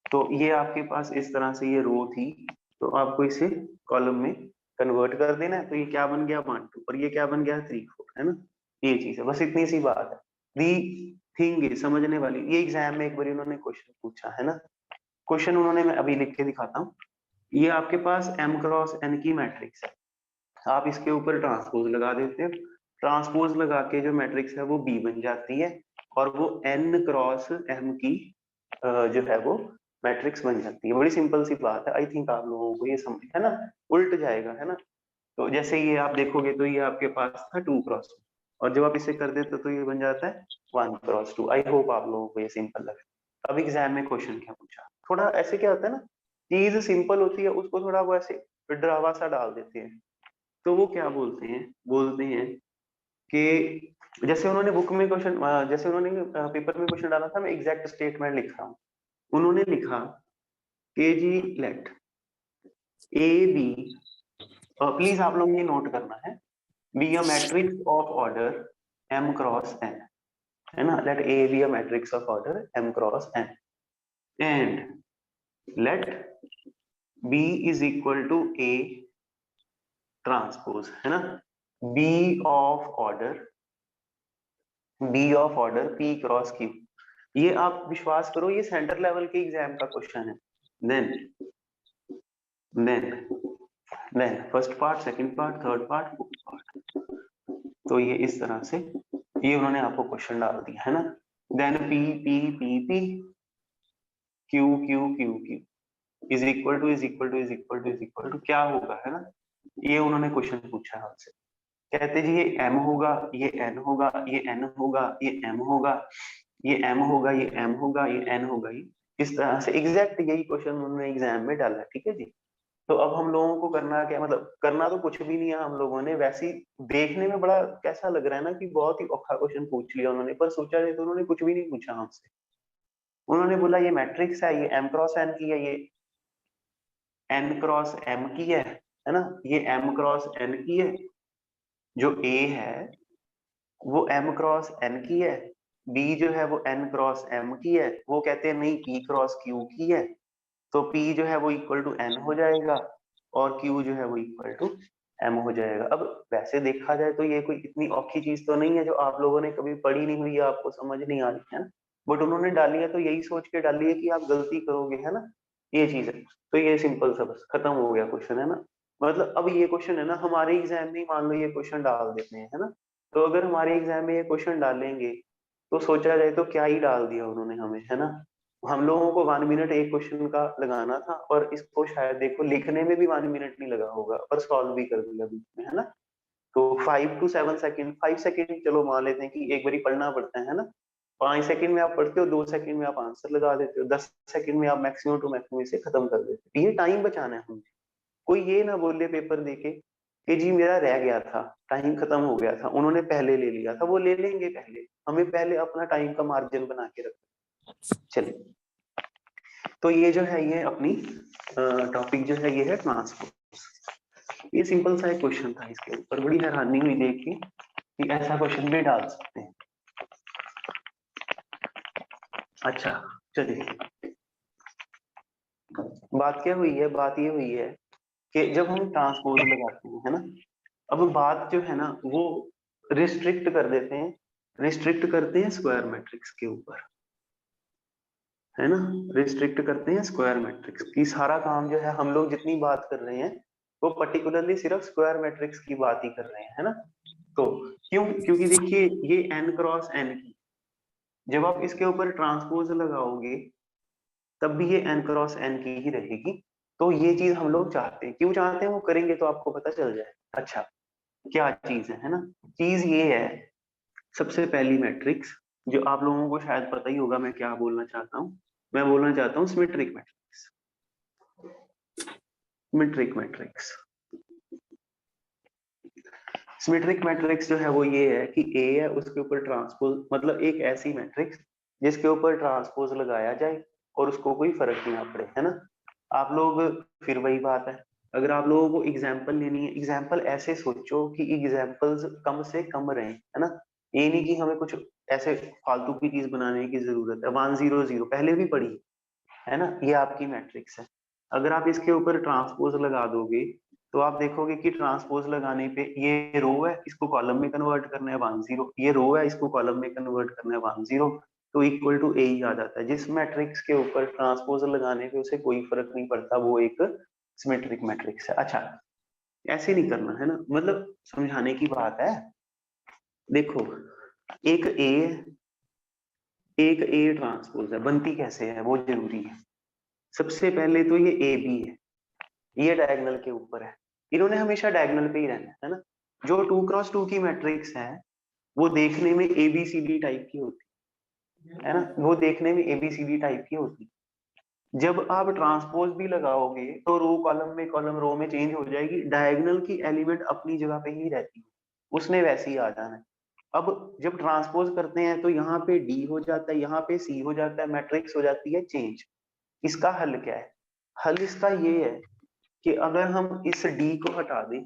S1: तो ये आपके पास इस तरह से ये रो थी, तो आपको इसे कॉलम में कन्वर्ट कर देना है। तो ये क्या बन गया 1 2, और ये क्या बन गया 3 4, है ना। ये चीज है, बस इतनी सी बात है। दी थिंग समझने वाली, ये एग्जाम में एक बार इन्होंने क्वेश्चन पूछा है ना, क्वेश्चन उन्होंने, मैं अभी लिख के दिखाता हूँ। ये आपके पास m क्रॉस n की मैट्रिक्स है, आप इसके ऊपर ट्रांसपोज लगा देते हो, ट्रांसपोज लगा के जो मैट्रिक्स है वो B बन जाती है, और वो n क्रॉस m की जो है वो मैट्रिक्स बन जाती है। बड़ी सिंपल सी बात है, आई थिंक आप लोगों को ये समझ है ना, उल्ट जाएगा है ना। तो जैसे ये आप देखोगे तो ये आपके पास था 2 क्रॉस 2, और जब आप इसे कर देते तो ये बन जाता है 1 क्रॉस 2। आई होप आप लोगों को ये सिंपल लगे। अब एग्जाम में क्वेश्चन क्या पूछा, थोड़ा ऐसे क्या होता है ना, चीज सिंपल होती है उसको थोड़ा वो ऐसे डरावा सा डाल देते हैं। तो वो क्या बोलते हैं, बोलते हैं कि जैसे उन्होंने बुक में क्वेश्चन, जैसे उन्होंने पेपर में क्वेश्चन डाला था, मैं एग्जैक्ट स्टेटमेंट लिख रहा हूँ। उन्होंने लिखा के जी लेट ए बी, प्लीज आप लोग ये नोट करना है, B a matrix of order m cross n, है ना, late A be a matrix of order m cross n, and let B is equal to A transpose, है ना, B of order P cross Q। ये आप विश्वास करो ये centre level के एग्जाम का क्वेश्चन है। Then first part, second part, third part, fourth part. तो ये इस तरह से ये उन्होंने आपको क्वेश्चन डाल दिया है ना। Then P P P P Q Q Q Q is equal to is equal to is equal to is equal to क्या होगा, है ना। ये उन्होंने क्वेश्चन पूछा है हमसे, कहते जी ये m होगा, ये n होगा, ये n होगा, ये m होगा, ये m होगा, ये m होगा, ये n होगा। ये इस तरह से एग्जैक्ट यही क्वेश्चन उन्होंने एग्जाम में डाला, ठीक है जी। तो अब हम लोगों को करना क्या, मतलब करना तो कुछ भी नहीं है, हम लोगों ने वैसे ही देखने में बड़ा कैसा लग रहा है ना कि बहुत ही औखा क्वेश्चन पूछ लिया उन्होंने, पर सोचा जाए तो उन्होंने कुछ भी नहीं पूछा हमसे। उन्होंने बोला ये मैट्रिक्स है, ये m क्रॉस n की है, ये n क्रॉस m की है ना, ये m क्रॉस n की है, जो A है वो m क्रॉस n की है, B जो है वो n क्रॉस m की है, वो कहते हैं नहीं P क्रॉस Q की है, तो P जो है वो इक्वल टू n हो जाएगा, और Q जो है वो इक्वल टू m हो जाएगा। अब वैसे देखा जाए तो ये कोई इतनी औखी चीज तो नहीं है जो आप लोगों ने कभी पढ़ी नहीं हुई, आपको समझ नहीं आ रही है ना, बट उन्होंने डाली है तो यही सोच के डाली है कि आप गलती करोगे, है ना, ये चीज है। तो ये सिंपल सा बस खत्म हो गया क्वेश्चन, है ना। मतलब अब ये क्वेश्चन है ना हमारे एग्जाम में मान लो ये क्वेश्चन डाल देते हैं, है ना, तो अगर हमारे एग्जाम में ये क्वेश्चन डालेंगे तो सोचा जाए तो क्या ही डाल दिया उन्होंने हमें, है ना। हम लोगों को 1 मिनट एक क्वेश्चन का लगाना था, और इसको शायद देखो लिखने में भी 1 मिनट नहीं लगा होगा, और सॉल्व भी कर दिया बीच में, है ना। तो 5 to 7 सेकंड, 5 सेकंड चलो मान लेते हैं कि एक बार पढ़ना पड़ता है ना, 5 सेकंड में आप पढ़ते हो, 2 सेकंड में आप आंसर लगा देते हो, 10 सेकंड में आप मैक्सिमम टू मैक्सिमम इसे खत्म कर देते हो। ये टाइम बचाना है हमें। कोई ये ना बोले पेपर देके कि जी मेरा रह गया था, टाइम खत्म हो गया था, उन्होंने पहले ले लिया था, वो ले लेंगे पहले, हमें पहले अपना टाइम का मार्जिन बना के रखना। चलिए, तो ये जो है ये अपनी टॉपिक जो है ये है ट्रांसपोर्ट। ये सिंपल सा एक क्वेश्चन था, इसके ऊपर बड़ी हैरानी हुई देख के कि ऐसा क्वेश्चन भी डाल सकते हैं। अच्छा चलिए, बात क्या हुई है, बात ये हुई है कि जब हम ट्रांसपोज लगाते हैं, है ना, अब बात जो है ना वो रिस्ट्रिक्ट कर देते हैं, रिस्ट्रिक्ट करते हैं स्क्वायर मैट्रिक्स के ऊपर, है ना, रिस्ट्रिक्ट करते हैं स्क्वायर मैट्रिक्स की। सारा काम जो है हम लोग जितनी बात कर रहे हैं वो पर्टिकुलरली सिर्फ स्क्वायर मैट्रिक्स की बात ही कर रहे हैं, है ना। तो क्यों, क्योंकि देखिए ये n क्रॉस n की, जब आप इसके ऊपर ट्रांसपोज लगाओगे तब भी ये n क्रॉस n की ही रहेगी। तो ये चीज हम लोग चाहते हैं, क्यों चाहते हैं वो करेंगे तो आपको पता चल जाए। अच्छा क्या चीज है ना, चीज ये है, सबसे पहली मैट्रिक्स जो आप लोगों को शायद पता ही होगा मैं क्या बोलना चाहता हूँ, मैं बोलना चाहता हूँ symmetric matrix. Symmetric matrix, symmetric matrix जो है वो ये है कि A है उसके ऊपर ट्रांसपोज, मतलब एक ऐसी मैट्रिक्स जिसके ऊपर ट्रांसपोज लगाया जाए और उसको कोई फर्क ना पड़े, है ना। आप लोग, फिर वही बात है, अगर आप लोगों को एग्जाम्पल लेनी है, एग्जाम्पल ऐसे सोचो कि एग्जाम्पल्स कम से कम रहे, है ना। ये नहीं कि हमें कुछ ऐसे फालतू की चीज बनाने की जरूरत है। 1 0 0 पहले भी पढ़ी है ना, ये आपकी मैट्रिक्स है। अगर आप इसके ऊपर ट्रांसपोज लगा दोगे तो आप देखोगे कि ट्रांसपोज लगाने पे ये रो है, इसको कॉलम में कन्वर्ट करना है 1 0, ये रो है, इसको कॉलम में कन्वर्ट करना है 1 0, तो इक्वल टू ए ही आ जाता है। जिस मैट्रिक्स के ऊपर ट्रांसपोज लगाने पे उसे कोई फर्क नहीं पड़ता वो एक सिमेट्रिक मैट्रिक्स है। अच्छा, ऐसे नहीं करना है ना, मतलब समझाने की बात है। देखो एक ए ट्रांसपोज है, बनती कैसे है वो जरूरी है। सबसे पहले तो ये ए बी है, ये डायगोनल के ऊपर है, इन्होंने हमेशा डायगोनल पे ही रहना है ना। जो 2x2 की मैट्रिक्स है वो देखने में एबीसीडी टाइप की होती है ना, वो देखने में एबीसीडी टाइप की होती है। जब आप ट्रांसपोज भी लगाओगे तो रो कॉलम में, कॉलम रो में चेंज हो जाएगी, डायगोनल की एलिमेंट अपनी जगह पे ही रहती है, उसने वैसे ही आ जाना है। अब जब ट्रांसपोज करते हैं तो यहाँ पे डी हो जाता है, यहाँ पे सी हो जाता है, मैट्रिक्स हो जाती है चेंज। इसका हल क्या है? हल इसका ये है कि अगर हम इस डी को हटा दें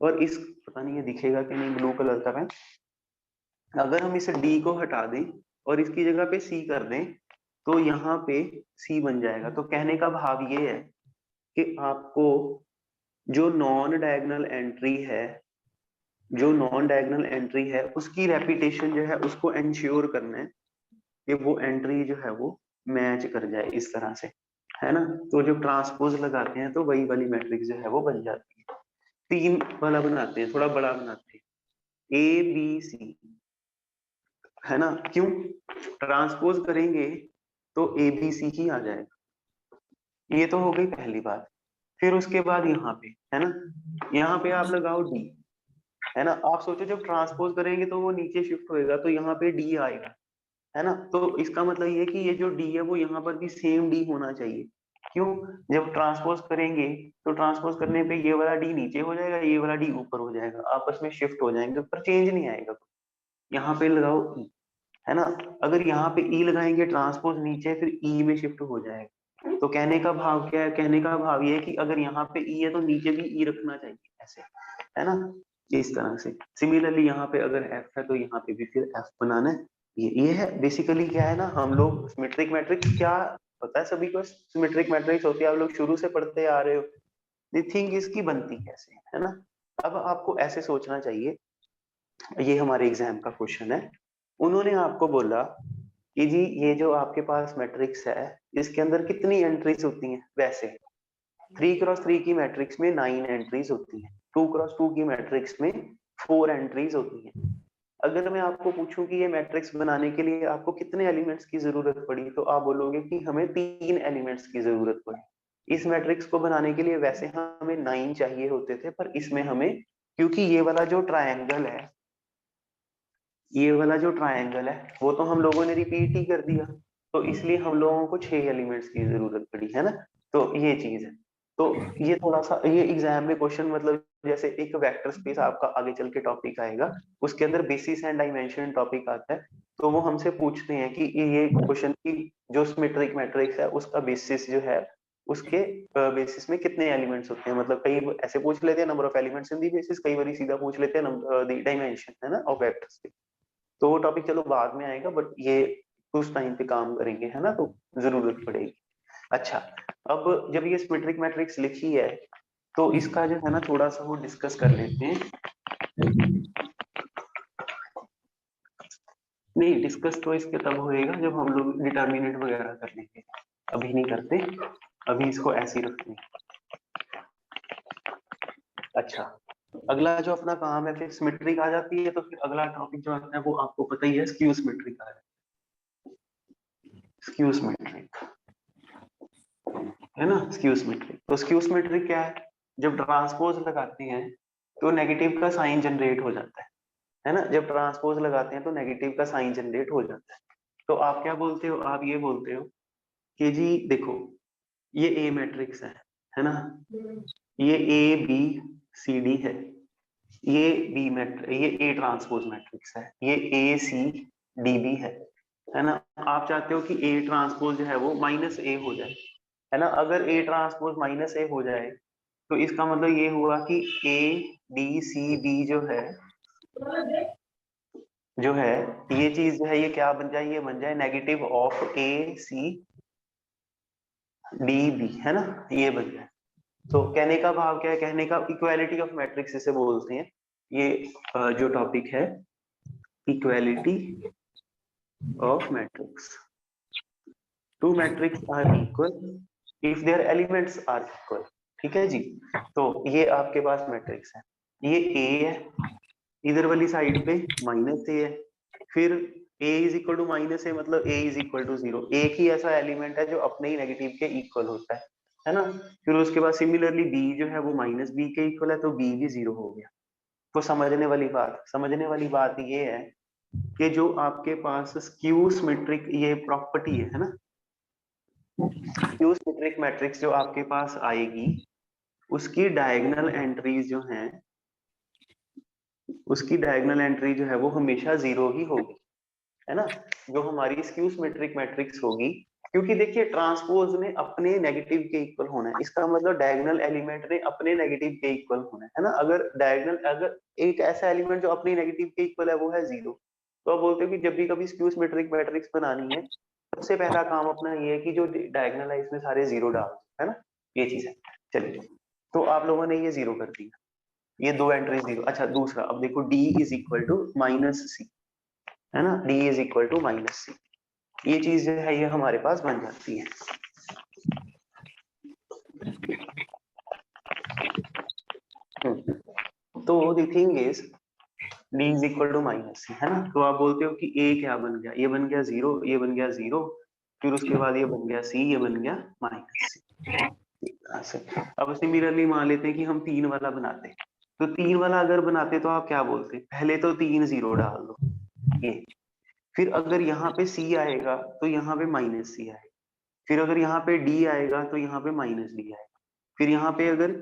S1: और इस, पता नहीं ये दिखेगा कि नहीं ब्लू कलर का पेन, अगर हम इस डी को हटा दें और इसकी जगह पे सी कर दें तो यहाँ पे सी बन जाएगा। तो कहने का भाव ये है कि आपको जो नॉन डायगोनल एंट्री है, जो नॉन डायगोनल एंट्री है उसकी रेपिटेशन जो है उसको इंश्योर करना है कि वो एंट्री जो है वो मैच कर जाए इस तरह से, है ना। तो जब ट्रांसपोज लगाते हैं तो वही वाली मैट्रिक्स जो है वो बन जाती है। 3 वाला बनाते हैं, थोड़ा बड़ा बनाते हैं, ए बी सी, है ना। क्यों? ट्रांसपोज करेंगे तो ए बी सी ही आ जाएगा। ये तो हो गई पहली बात। फिर उसके बाद यहाँ पे, है ना, यहाँ पे आप लगाओ डी, है ना। आप सोचो जब ट्रांसपोज करेंगे तो वो नीचे शिफ्ट होएगा तो यहाँ पे डी आएगा, है ना। तो इसका मतलब ये कि ये जो डी है वो यहाँ पर भी सेम डी होना चाहिए। क्यों? जब ट्रांसपोज करेंगे तो ट्रांसपोज करने पे ये वाला डी नीचे हो जाएगा, ये वाला डी ऊपर हो जाएगा, आपस में शिफ्ट हो जाएंगे पर चेंज नहीं आएगा। यहाँ पे लगाओ ई, है ना। अगर यहाँ पे ई लगाएंगे ट्रांसपोज नीचे, फिर ई में शिफ्ट हो जाएगा। तो कहने का भाव क्या है? कहने का भाव ये है कि अगर यहाँ पे ई है तो नीचे भी ई रखना चाहिए, ऐसे, है ना, इस तरह से। सिमिलरली यहाँ पे अगर एफ है तो यहाँ पे भी फिर एफ बनाना है। ये है बेसिकली। क्या है ना, हम लोग सिमेट्रिक मैट्रिक्स क्या पता है सभी को, सिमेट्रिक मैट्रिक्स होती है, आप लोग शुरू से पढ़ते आ रहे हो। द थिंग इसकी बनती कैसे है ना। अब आपको ऐसे सोचना चाहिए, ये हमारे एग्जाम का क्वेश्चन है। उन्होंने आपको बोला कि जी ये जो आपके पास मैट्रिक्स है इसके अंदर कितनी एंट्रीज होती हैं? वैसे 3x3 की मैट्रिक्स में 9 एंट्रीज होती हैं, 2x2 की मैट्रिक्स में 4 एंट्रीज होती हैं। अगर मैं आपको पूछूं कि ये मैट्रिक्स बनाने के लिए आपको कितने एलिमेंट्स की जरूरत पड़ी, तो आप बोलोगे कि हमें 3 एलिमेंट्स की जरूरत पड़ी। इस मैट्रिक्स को बनाने के लिए वैसे हमें 9 चाहिए होते थे, पर इसमें हमें, क्योंकि ये वाला जो ट्रायंगल है, ये वाला जो ट्रायंगल है वो तो हम लोगों ने रिपीट ही कर दिया, तो इसलिए हम लोगों को 6 एलिमेंट्स की जरूरत पड़ी, है ना। तो ये चीज है। तो ये थोड़ा सा ये एग्जाम में क्वेश्चन, मतलब जैसे एक वेक्टर स्पेस आपका आगे चल के टॉपिक आएगा, उसके अंदर बेसिस एंड डायमेंशन टॉपिक आता है, तो वो हमसे पूछते हैं कि ये क्वेश्चन की जो सिमेट्रिक मैट्रिक्स है उसका बेसिस जो है, उसके बेसिस में कितने एलिमेंट्स होते हैं। मतलब कई ऐसे पूछ लेते हैं number of elements in the basis, कई बार सीधा पूछ लेते हैं द डायमेंशन, है ना, ऑफ वेक्टर स्पेस। तो वो टॉपिक चलो बाद में आएगा, बट ये उस टाइम पे काम करेंगे, है ना, तो जरूरत पड़ेगी। अच्छा, अब जब ये सिमेट्रिक मैट्रिक्स लिखी है तो इसका जो है ना थोड़ा सा वो डिस्कस कर लेते हैं। नहीं, डिस्कस तो इसके तब होएगा जब हम लोग डिटर्मिनेंट वगैरह कर लेंगे, अभी नहीं करते, अभी इसको ऐसे ही रखते हैं। अच्छा, अगला जो अपना काम है फिर सिमेट्रिक आ जाती है, तो फिर अगला टॉपिक जो आता है वो आपको पता ही है, स्क्यू सिमेट्रिक आ है। स्क्यू सिमेट्रिक, है ना, स्क्यू सिमेट्रिक। तो स्क्यू सिमेट्रिक क्या है? जब ट्रांसपोज लगाते हैं तो नेगेटिव का साइन जनरेट हो जाता है ना। जब ट्रांसपोज लगाते हैं तो नेगेटिव का साइन जनरेट हो जाता है। तो आप क्या बोलते हो? आप ये बोलते हो कि जी देखो ये ए मैट्रिक्स है ना, ये ए बी सी डी है, ये बी मैट्रिक्स, ये ए ट्रांसपोज मैट्रिक्स है, ये ए सी डी बी है ना। आप चाहते हो कि ए ट्रांसपोज जो है वो माइनस ए हो जाए, है ना। अगर ए ट्रांसपोज माइनस ए हो जाए तो इसका मतलब ये हुआ कि ए डी सी बी जो है ये चीज जो है ये क्या बन जाए? ये बन जाए negative of A C D B, है ना, ये बन जाए। तो कहने का भाव क्या है? कहने का इक्वालिटी ऑफ मैट्रिक्स इसे बोलते हैं। ये जो टॉपिक है, equality of matrix. Two matrix are equal if their elements are equal. ठीक है जी। तो ये आपके पास मैट्रिक्स है, ये A है, इधर वाली साइड पे माइनस ए है, फिर a is equal to minus A मतलब a इज इक्वल टू 0। एक ही ऐसा एलिमेंट है जो अपने ही नेगेटिव के इक्वल होता है ना। फिर उसके बाद सिमिलरली b जो है वो माइनस बी के इक्वल है, तो b भी 0 हो गया। तो समझने वाली बात ये है कि जो आपके पास स्क्यू सिमेट्रिक ये प्रॉपर्टी है ना, स्क्यू सिमेट्रिक मैट्रिक्स जो आपके पास आएगी, उसकी डायगोनल एंट्रीज जो हैं, उसकी डायगोनल एंट्री जो है वो हमेशा 0 ही होगी, है ना। जो हमारी स्क्यू सिमेट्रिक मैट्रिक्स होगी, क्योंकि देखिए ट्रांसपोज ने अपने नेगेटिव के इक्वल होना है, इसका मतलब डायगोनल एलिमेंट ने अपने नेगेटिव के इक्वल होना है ना। अगर एक ऐसा एलिमेंट जो अपने नेगेटिव के इक्वल है वो है 0, तो आप बोलते हो कि जब भी कभी स्क्यू सिमेट्रिक मैट्रिक्स बनानी है, सबसे पहला काम अपना ये है कि जो डायगोनल है इसमें सारे 0 डाल दो, है ना। ये चीज है। चलिए, तो आप लोगों ने ये 0 कर दिया, ये दो एंट्री 0। अच्छा, दूसरा अब देखो, d is equal to minus C, है ना, d is equal to minus C. ये चीज जो है ये हमारे पास बन जाती है। तो the thing is d is equal to minus C, है ना। तो आप बोलते हो कि a क्या बन गया, ये बन गया 0, ये बन गया 0, फिर उसके बाद ये बन गया c, ये बन गया माइनस सी। अब सिमिलरली मान लेते हैं कि हम 3 वाला बनाते हैं, तो 3 वाला अगर बनाते तो आप क्या बोलते, पहले तो 3 0 डाल दो ये, फिर अगर यहाँ पे c आएगा तो यहाँ पे माइनस सी आएगा, फिर अगर यहाँ पे d आएगा तो यहाँ पे माइनस डी आएगा, फिर यहाँ पे अगर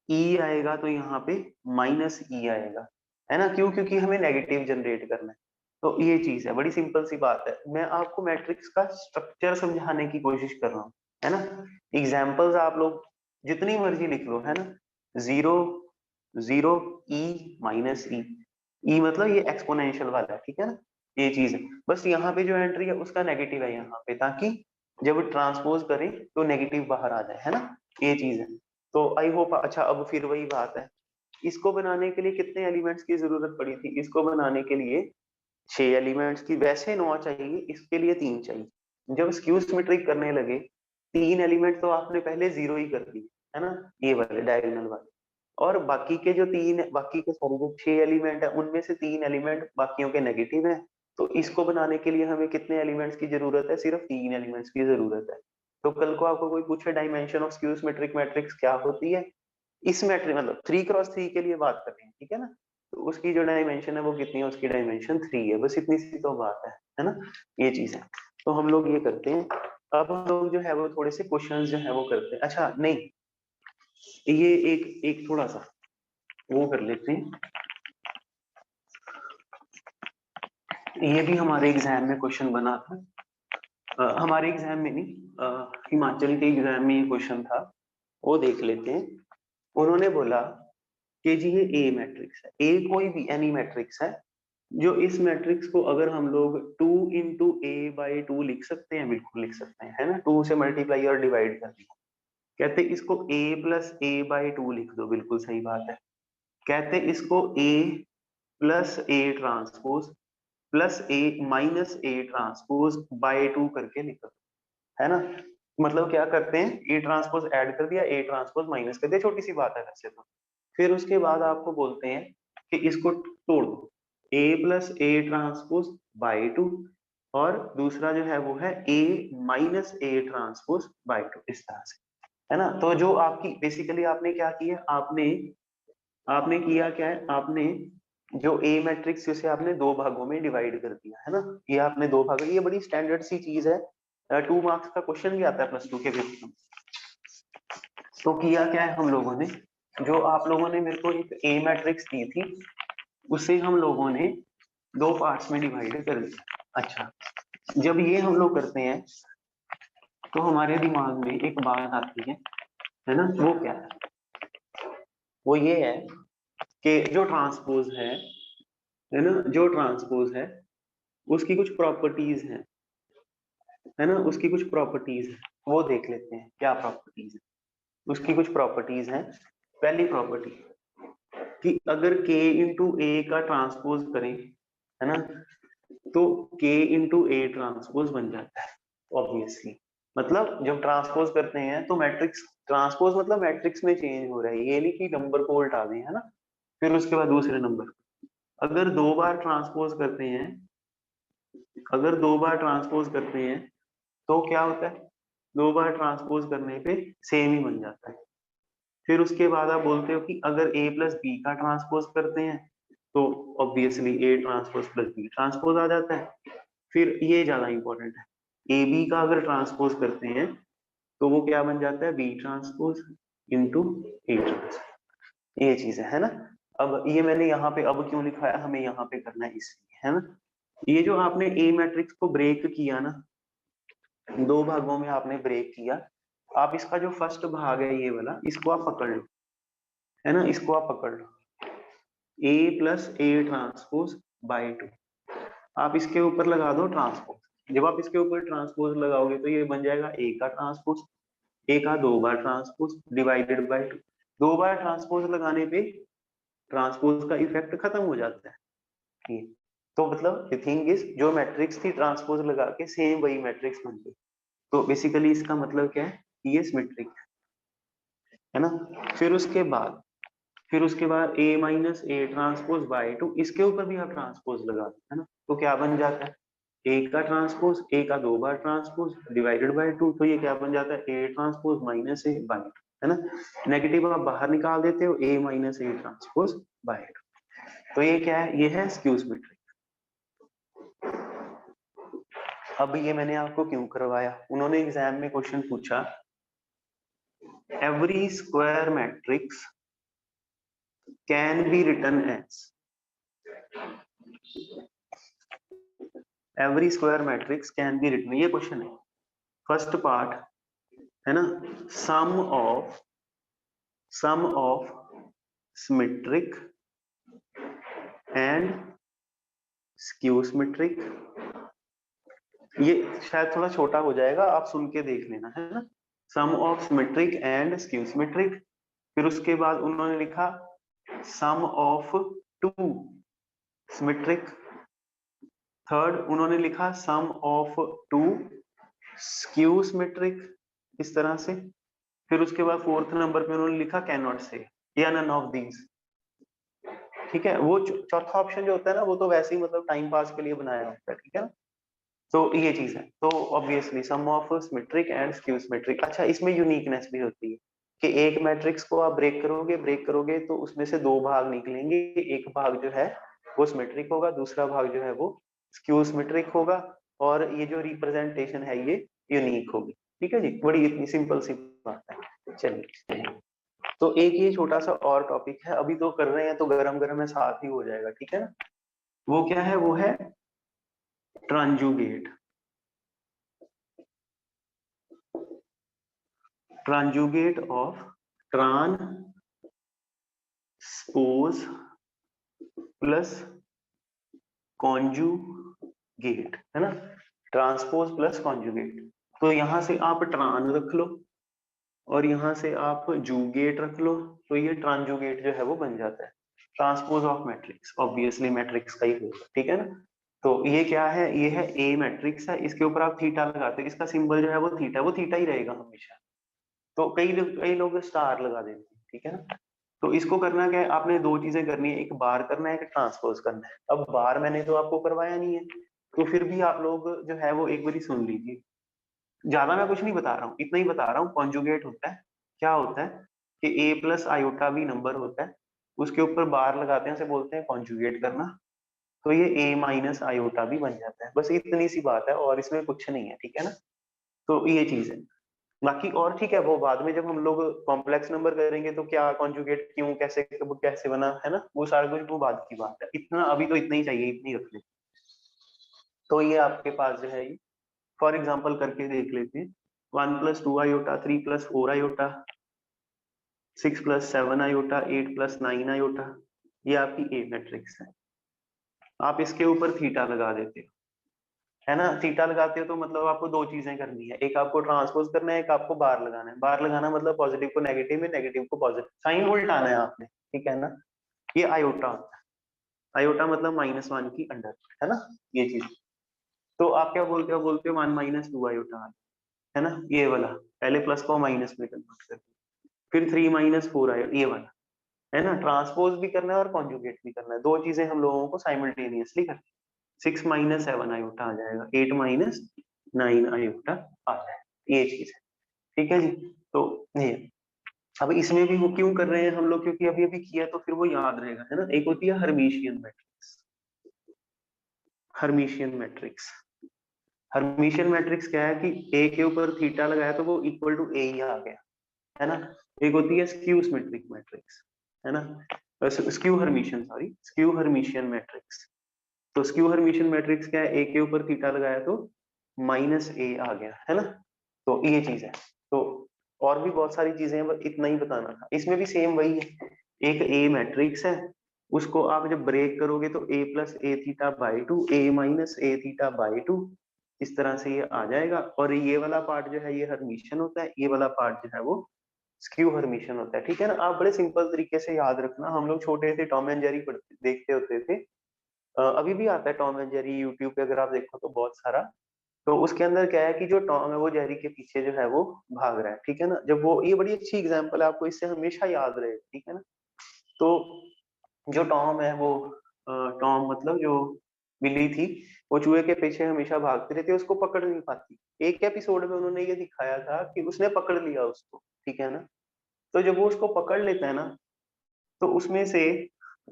S1: e आएगा तो यहाँ पे माइनस ई आएगा, है ना। क्यों? क्योंकि हमें नेगेटिव जनरेट करना है। तो ये चीज है, बड़ी सिंपल सी बात है। मैं आपको मैट्रिक्स का स्ट्रक्चर समझाने की कोशिश कर रहा हूँ, है ना। एग्जाम्पल्स आप लोग जितनी मर्जी लिख लो, है ना। 0 0 e माइनस ई, ई मतलब ये एक्सपोनेंशियल वाला है, ठीक है ना। ये चीज है, बस यहाँ पे जो एंट्री है उसका नेगेटिव है यहाँ पे, ताकि जब ट्रांसपोज करें तो नेगेटिव बाहर आ जाए, है ना। ये चीज है। तो आई होप। अच्छा, अब फिर वही बात है, इसको बनाने के लिए कितने एलिमेंट्स की जरूरत पड़ी थी? इसको बनाने के लिए 6 एलिमेंट्स की, वैसे 9 चाहिए, इसके लिए 3 चाहिए। जब स्क्यू सिमेट्रिक करने लगे, 3 एलिमेंट तो आपने पहले 0 ही कर दिए, है ना, ये वाले डायगोनल वाले। और बाकी के जो बाकी के सॉरी जो 6 एलिमेंट है, उनमें से 3 एलिमेंट बाकियों के नेगेटिव है। तो इसको बनाने के लिए हमें कितने एलिमेंट्स की जरूरत है? सिर्फ 3 एलिमेंट्स की जरूरत है। तो कल को आपको कोई पूछे dimension of skew symmetric matrix क्या होती है, इस मैट्रिक्स मतलब 3x3 के लिए बात कर रहे हैं, ठीक है ना। तो उसकी जो डायमेंशन है वो कितनी है? उसकी डायमेंशन 3 है। बस इतनी सी तो बात है ना। ये चीज है। तो हम लोग ये करते हैं। अब हम लोग जो है वो थोड़े से क्वेश्चंस जो है वो करते हैं। अच्छा नहीं, ये एक एक थोड़ा सा वो कर लेते हैं। ये भी हमारे एग्जाम में क्वेश्चन बना था। हमारे एग्जाम में नहीं, हिमाचल के एग्जाम में ये क्वेश्चन था, वो देख लेते हैं। उन्होंने बोला कि जी ये ए मैट्रिक्स है, ए कोई भी एनी मैट्रिक्स है, जो इस मैट्रिक्स को अगर हम लोग 2 इंटू ए बाई 2 लिख सकते हैं, बिल्कुल लिख सकते हैं, है ना। 2 से मल्टीप्लाई और डिवाइड कर दिया। कहते इसको a प्लस ए बाई 2 लिख दो, बिल्कुल सही बात है। कहते इसको a plus A transpose plus A minus A transpose by 2 करके लिख दो, है ना। मतलब क्या करते हैं, ए ट्रांसपोज ऐड कर दिया, ए ट्रांसपोज माइनस कर दिया, छोटी सी बात है वैसे तो। फिर उसके बाद आपको बोलते हैं कि इसको तोड़ दो, ए प्लस ए ट्रांसपोज बाई 2, और दूसरा जो है वो है ए माइनस ए ट्रांसपोज बाई 2, इस तरह से, है ना। तो जो आपकी बेसिकली आपने क्या किया, आपने आपने किया क्या है, आपने जो ए मैट्रिक्स उसे आपने 2 भागों में डिवाइड कर दिया, है ना। ये आपने 2 भाग, ये बड़ी स्टैंडर्ड सी चीज है। 2 मार्क्स का क्वेश्चन भी आता है +2 के पेपर में। तो किया क्या है हम लोगों ने, जो आप लोगों ने मेरे को एक ए मैट्रिक्स दी थी, उसे हम लोगों ने 2 पार्ट्स में डिवाइड कर दिया। अच्छा, जब ये हम लोग करते हैं तो हमारे दिमाग में एक बात आती है ना। वो क्या है? वो ये है कि जो ट्रांसपोज है ना, जो ट्रांसपोज है उसकी कुछ प्रॉपर्टीज हैं, है ना। उसकी कुछ प्रॉपर्टीज है, वो देख लेते हैं क्या प्रॉपर्टीज है। उसकी कुछ प्रॉपर्टीज हैं। पहली प्रॉपर्टी कि अगर k इंटू ए का ट्रांसपोज करें, है ना, तो K इंटू A ट्रांसपोज बन जाता है ऑब्वियसली। मतलब जब ट्रांसपोज करते हैं तो मैट्रिक्स ट्रांसपोज मतलब मैट्रिक्स में चेंज हो रहा है, ये नहीं कि नंबर को उल्टा दें, है ना, फिर उसके बाद दूसरे नंबर। अगर दो बार ट्रांसपोज करते हैं, अगर दो बार ट्रांसपोज करते हैं तो क्या होता है, दो बार ट्रांसपोज करने पे सेम ही बन जाता है। फिर उसके बाद आप बोलते हो कि अगर A प्लस बी का ट्रांसपोज करते हैं तो obviously A transpose plus B transpose आ जाता है। फिर ये ज्यादा इंपॉर्टेंट है, ए बी का अगर ट्रांसपोज करते हैं तो वो क्या बन जाता है, B transpose into A transpose. ये चीज है ना। अब ये मैंने यहाँ पे अब क्यों लिखा है, हमें यहाँ पे करना है इसलिए, है ना। ये जो आपने ए मैट्रिक्स को ब्रेक किया ना, दो भागों में आपने ब्रेक किया, आप इसका जो फर्स्ट भाग है ये वाला, इसको आप पकड़ लो, है ना, इसको आप पकड़ लो, A plus A transpose by two. आप इसके ऊपर लगा दो ट्रांसपोज। जब आप इसके ऊपर ट्रांसपोज लगाओगे तो ये बन जाएगा ए का ट्रांसपोज, ए का दो बार ट्रांसपोज डिवाइडेड बाय टू। दो बार ट्रांसपोज लगाने पे ट्रांसपोज का इफेक्ट खत्म हो जाता है ये। तो मतलब द थिंग इज, जो मैट्रिक्स थी ट्रांसपोज लगा के सेम वही मैट्रिक्स बन गई। तो बेसिकली इसका मतलब क्या है, ये सिमेट्रिक है ना। फिर उसके बाद A minus A transpose by two, इसके ऊपर भी आप ट्रांसपोज लगा दो, है ना, तो क्या बन जाता है, ए का ट्रांसपोज, ए का दो बार ट्रांसपोज डिवाइडेड बाय टू, तो ये क्या बन जाता है, A transpose minus A by two, है ना। नेगेटिव आप बाहर निकाल देते हो, A minus A transpose by two. तो ये क्या है, ये है स्क्यू सिमेट्रिक। अब ये मैंने आपको क्यों करवाया, उन्होंने एग्जाम में क्वेश्चन पूछा, every square matrix can be written as, every square matrix can be written, ये क्वेश्चन है। फर्स्ट पार्ट है ना, sum of symmetric and skew symmetric. ये शायद थोड़ा छोटा हो जाएगा, आप सुन के देख लेना, है ना। Sum of symmetric and skew symmetric. फिर उसके बाद उन्होंने लिखा sum of two symmetric. Third उन्होंने लिखा sum of two skew symmetric, इस तरह से। फिर उसके बाद फोर्थ नंबर पे उन्होंने लिखा कैन नॉट से या नन ऑफ दीज। ठीक है, वो चौथा ऑप्शन जो होता है ना, वो तो वैसे ही मतलब टाइम पास के लिए बनाया होता है, ठीक है ना। तो ये चीज है, तो obviously sum of symmetric and skew symmetric. अच्छा, इसमें यूनिकनेस भी होती है कि एक मैट्रिक्स को आप ब्रेक करोगे तो उसमें से दो भाग निकलेंगे, एक भाग जो है वो सिमेट्रिक होगा, दूसरा भाग जो है वो स्क्यू सिमेट्रिक होगा, और ये जो रिप्रेजेंटेशन है ये यूनिक होगी। ठीक है जी, बड़ी इतनी सिंपल सी बात है। चलिए, तो एक ये छोटा सा और टॉपिक है, अभी तो कर रहे हैं तो गरम गरम में साथ ही हो जाएगा, ठीक है ना। वो क्या है, वो है ट्रांजुगेट। ट्रांजुगेट ऑफ ट्रांसपोज प्लस कॉन्जुगेट, है ना, ट्रांसपोज प्लस कॉन्जुगेट। तो यहां से आप ट्रान रख लो और यहां से आप जुगेट रख लो, तो ये ट्रांजुगेट जो है वो बन जाता है। Transpose of matrix obviously matrix का ही होगा, ठीक है ना। तो ये क्या है, ये है ए मैट्रिक्स है, इसके ऊपर आप थीटा लगाते हैं, इसका सिंबल जो है वो थीटा ही रहेगा हमेशा। तो कई लोग स्टार लगा देते हैं, ठीक है ना। तो इसको करना क्या है, आपने दो चीजें करनी है, एक बार करना है, एक ट्रांसपोज करना है। अब बार मैंने तो आपको करवाया नहीं है, तो फिर भी आप लोग जो है वो एक बार सुन लीजिए। ज्यादा मैं कुछ नहीं बता रहा हूँ, इतना ही बता रहा हूँ। कॉन्जुगेट होता है, क्या होता है कि ए प्लस आयोटा भी नंबर होता है, उसके ऊपर बार लगाते हैं, उसे बोलते हैं कॉन्जुगेट करना। तो ये ए माइनस आयोटा भी बन जाता है, बस इतनी सी बात है और इसमें कुछ नहीं है, ठीक है ना। तो ये चीज है, बाकी और ठीक है, वो बाद में जब हम लोग कॉम्प्लेक्स नंबर करेंगे तो क्या कॉन्जुगेट क्यों कैसे कब कैसे बना, है ना, वो सारा कुछ वो बाद की बात है। इतना अभी तो इतना ही चाहिए, इतनी रख ले। तो ये आपके पास जो है ये फॉर एग्जाम्पल करके देख लेते हैं। 1 + 2 आयोटा, 3 + 4 आयोटा, 6 + 7 आयोटा, 8 + 9 आयोटा, ये आपकी ए मैट्रिक्स है। आप इसके ऊपर थीटा लगा देते हो, है ना। थीटा लगाते हो तो मतलब आपको दो चीजें करनी है, एक आपको ट्रांसपोज करना है, एक आपको बार लगाना है। बार लगाना मतलब पॉजिटिव को नेगेटिव में, नेगेटिव को पॉजिटिव, साइन उल्टाना है आपने, ठीक है ना। ये आयोटा होता है, आयोटा मतलब -1 की अंडर, है ना, ये चीज। तो आप क्या बोलते हो, 1 - 2 आयोटा, है ना, ये वाला। पहले प्लस को माइनस में कन्वर्ट करते हैं, फिर 3 - 4 आयोटा, ये वाला, है ना। ट्रांसपोज भी करना है और कॉन्जुगेट भी करना है, दो चीजें हम लोगों को साइमल्टेनियसली करनी है। 6 - 7 आयोटा आ जाएगा, 8 - 9 आयोटा आ जाएगा, ये चीज है। ठीक है जी। तो ये अब इसमें भी वो क्यों कर रहे हैं हम लोग, क्योंकि अभी अभी किया तो फिर वो याद रहेगा, है ना। एक होती है Hermitian matrix, Hermitian matrix. Hermitian matrix क्या है कि ए के ऊपर थीटा लगाया तो वो इक्वल टू ए ही आ गया, है ना। एक होती है स्क्यू सिमेट्रिक मैट्रिक्स, है ना, skew Hermitian, sorry, skew Hermitian matrix. तो स्क्यू हर्मिशियन मैट्रिक्स क्या है, ए के ऊपर थीटा लगाया तो -a आ गया, है ना। तो ये चीज है। तो और भी बहुत सारी चीजें हैं, बस इतना ही बताना था। इसमें भी सेम वही है, एक ए मैट्रिक्स है, उसको आप जब ब्रेक करोगे तो a plus A theta by two, A minus A theta by two, इस तरह से ये आ जाएगा। और ये वाला पार्ट जो है ये हर्मिशियन होता है, ये वाला पार्ट जो है वो स्क्यू हर्मिशियन होता है। ठीक है ना, आप बड़े सिंपल तरीके से याद रखना। हम लोग छोटे थे, टॉम एंड जेरी पढ़ते देखते होते थे, अभी भी आता है टॉम एंड जेरी, यूट्यूब पे अगर आप देखो तो बहुत सारा। तो उसके अंदर क्या है कि जो टॉम है वो जेरी के पीछे जो है वो भाग रहा है, ठीक है ना। जब वो, ये बड़ी अच्छी एग्जांपल है, आपको इससे हमेशा याद रहे, ठीक है ना। तो जो टॉम है वो, टॉम मतलब जो बिल्ली थी, वो चूहे के पीछे हमेशा भागती रहती है, उसको पकड़ नहीं पाती। एक एपिसोड में उन्होंने ये दिखाया था कि उसने पकड़ लिया उसको, ठीक है ना। तो जब वो उसको पकड़ लेता है ना, तो उसमें से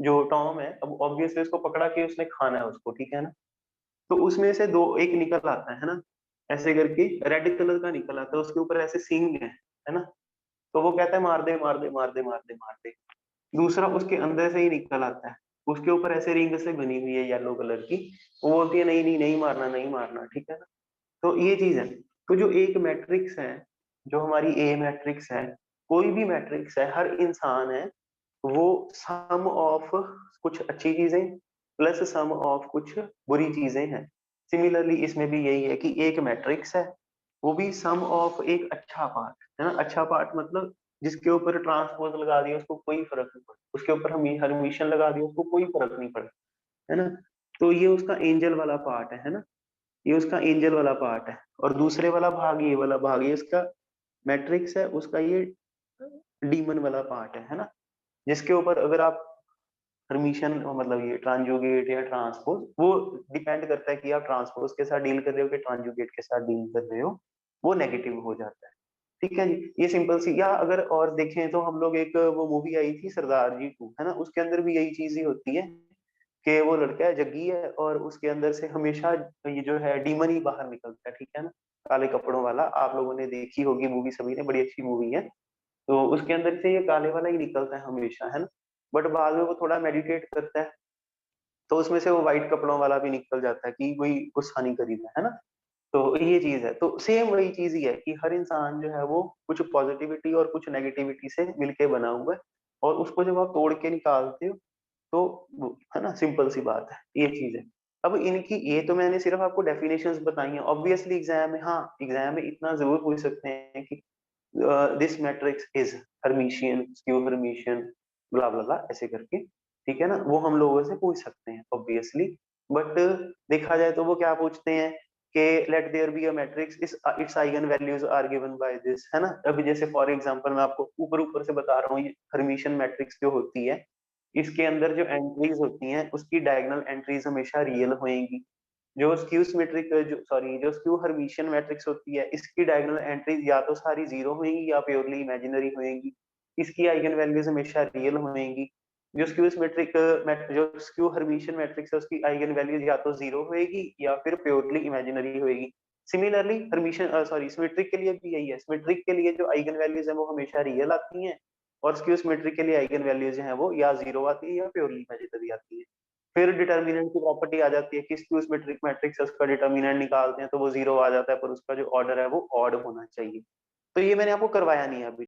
S1: जो टॉम है, अब ऑब्वियसली उसको पकड़ा के उसने खाना है उसको, ठीक है ना। तो उसमें से दो एक निकल आता है ना, ऐसे करके रेड कलर का निकल आता है, उसके ऊपर ऐसे सींग है ना। तो वो कहता है मार दे मार दे मार दे मार दे मार दे। दूसरा उसके अंदर से ही निकल आता है, उसके ऊपर ऐसे रिंग से बनी हुई है येलो कलर की, वो बोलती है नहीं नहीं नहीं मारना नहीं मारना, ठीक है ना। तो ये चीज है। तो जो एक मैट्रिक्स है, जो हमारी ए मैट्रिक्स है, कोई भी मैट्रिक्स है, हर इंसान है, वो सम ऑफ कुछ अच्छी चीजें प्लस सम ऑफ कुछ बुरी चीजें हैं। सिमिलरली इसमें भी यही है कि एक मैट्रिक्स है, वो भी सम ऑफ एक अच्छा पार्ट, है ना। अच्छा पार्ट मतलब जिसके ऊपर ट्रांसपोज लगा दिया उसको कोई फर्क नहीं पड़ा, उसके ऊपर हम हर्मिशन लगा दिया उसको कोई फर्क नहीं पड़ा, है ना। तो ये उसका एंजल वाला पार्ट है ना, ये उसका एंजल वाला पार्ट है। और दूसरे वाला भाग, ये वाला भाग, ये उसका मैट्रिक्स है, उसका ये डीमन वाला पार्ट है ना। जिसके ऊपर अगर आप हर्मिशन मतलब ये ट्रांजुगेट या ट्रांसपोज, वो डिपेंड करता है कि आप ट्रांसपोज के साथ डील कर रहे हो कि ट्रांजुगेट के साथ डील कर रहे हो, वो नेगेटिव हो जाता है। ठीक है जी, ये सिंपल सी। या अगर और देखें तो हम लोग, एक वो मूवी आई थी सरदार जी 2, है ना, उसके अंदर भी यही चीज ही होती है कि वो लड़का है जग्गी है, और उसके अंदर से हमेशा ये जो है डीमन ही बाहर निकलता है, ठीक है ना। काले कपड़ों वाला, आप लोगों ने देखी होगी मूवी, सभी ने, बड़ी अच्छी मूवी है। तो उसके अंदर से ये काले वाला ही निकलता है हमेशा, है ना। बट बाद में वो थोड़ा मेडिटेट करता है, तो उसमें से वो व्हाइट कपड़ों वाला भी निकल जाता है कि कोई गुस्सा नहीं करीदा, है ना। तो ये चीज है। तो सेम वही चीज ही है कि हर इंसान जो है वो कुछ पॉजिटिविटी और कुछ नेगेटिविटी से मिलके बना हुआ है, और उसको जब आप तोड़ के निकालते हो तो है ना, सिंपल सी बात है, ये चीज है। अब इनकी, ये तो मैंने सिर्फ आपको डेफिनेशंस बताई हैं। ऑब्वियसली एग्जाम में, हाँ एग्जाम में इतना जरूर पूछ सकते हैं कि this matrix is Hermitian, skew Hermitian, blah blah blah ऐसे करके, ठीक है ना। वो हम लोगों से पूछ सकते हैं ऑब्वियसली। बट देखा जाए तो वो क्या पूछते हैं कि let there be a matrix, इस its eigen values are given by this, है ना। अभी जैसे फॉर एग्जांपल मैं आपको ऊपर ऊपर से बता रहा हूँ, ये हर्मिशियन मैट्रिक्स जो होती है, इसके अंदर जो एंट्रीज होती हैं उसकी डायगोनल एंट्रीज हमेशा रियल होएंगी। जो स्क्यू सिमेट्रिक, जो सॉरी, जो स्क्यू हर्मिशियन मैट्रिक्स होती है, इसकी डायगोनल एंट्रीज या तो सारी जीरो होंगी या प्योरली इमेजिनरी होंगी। इसकी आइगन वैल्यूज हमेशा रियल होंगी। जो स्क्यू सिमेट्रिक जो स्क्यू हर्मिशियन मैट्रिक्स है, उसकी आइगन वैल्यूज या तो जीरो होएगी या फिर प्योरली इमेजिनरी होएगी। सिमिलरली हर्मिशियन, सॉरी, सिमेट्रिक के लिए भी यही है। सिमेट्रिक के लिए जो आइगन वैल्यूज है वो हमेशा रियल आती हैं, और स्क्यू सिमेट्रिक के लिए आइगन वैल्यूज हैं वो या जीरो आती है या प्योरली इमेजिनरी आती है। फिर डिटर्मिनेंट की प्रॉपर्टी आ जाती है कि स्क्यू सिमेट्रिक मैट्रिक्स, उसका डिटर्मिनेंट निकालते हैं तो वो जीरो आ जाता है, पर उसका जो ऑर्डर है वो ऑड होना चाहिए। तो ये मैंने आपको करवाया नहीं है अभी।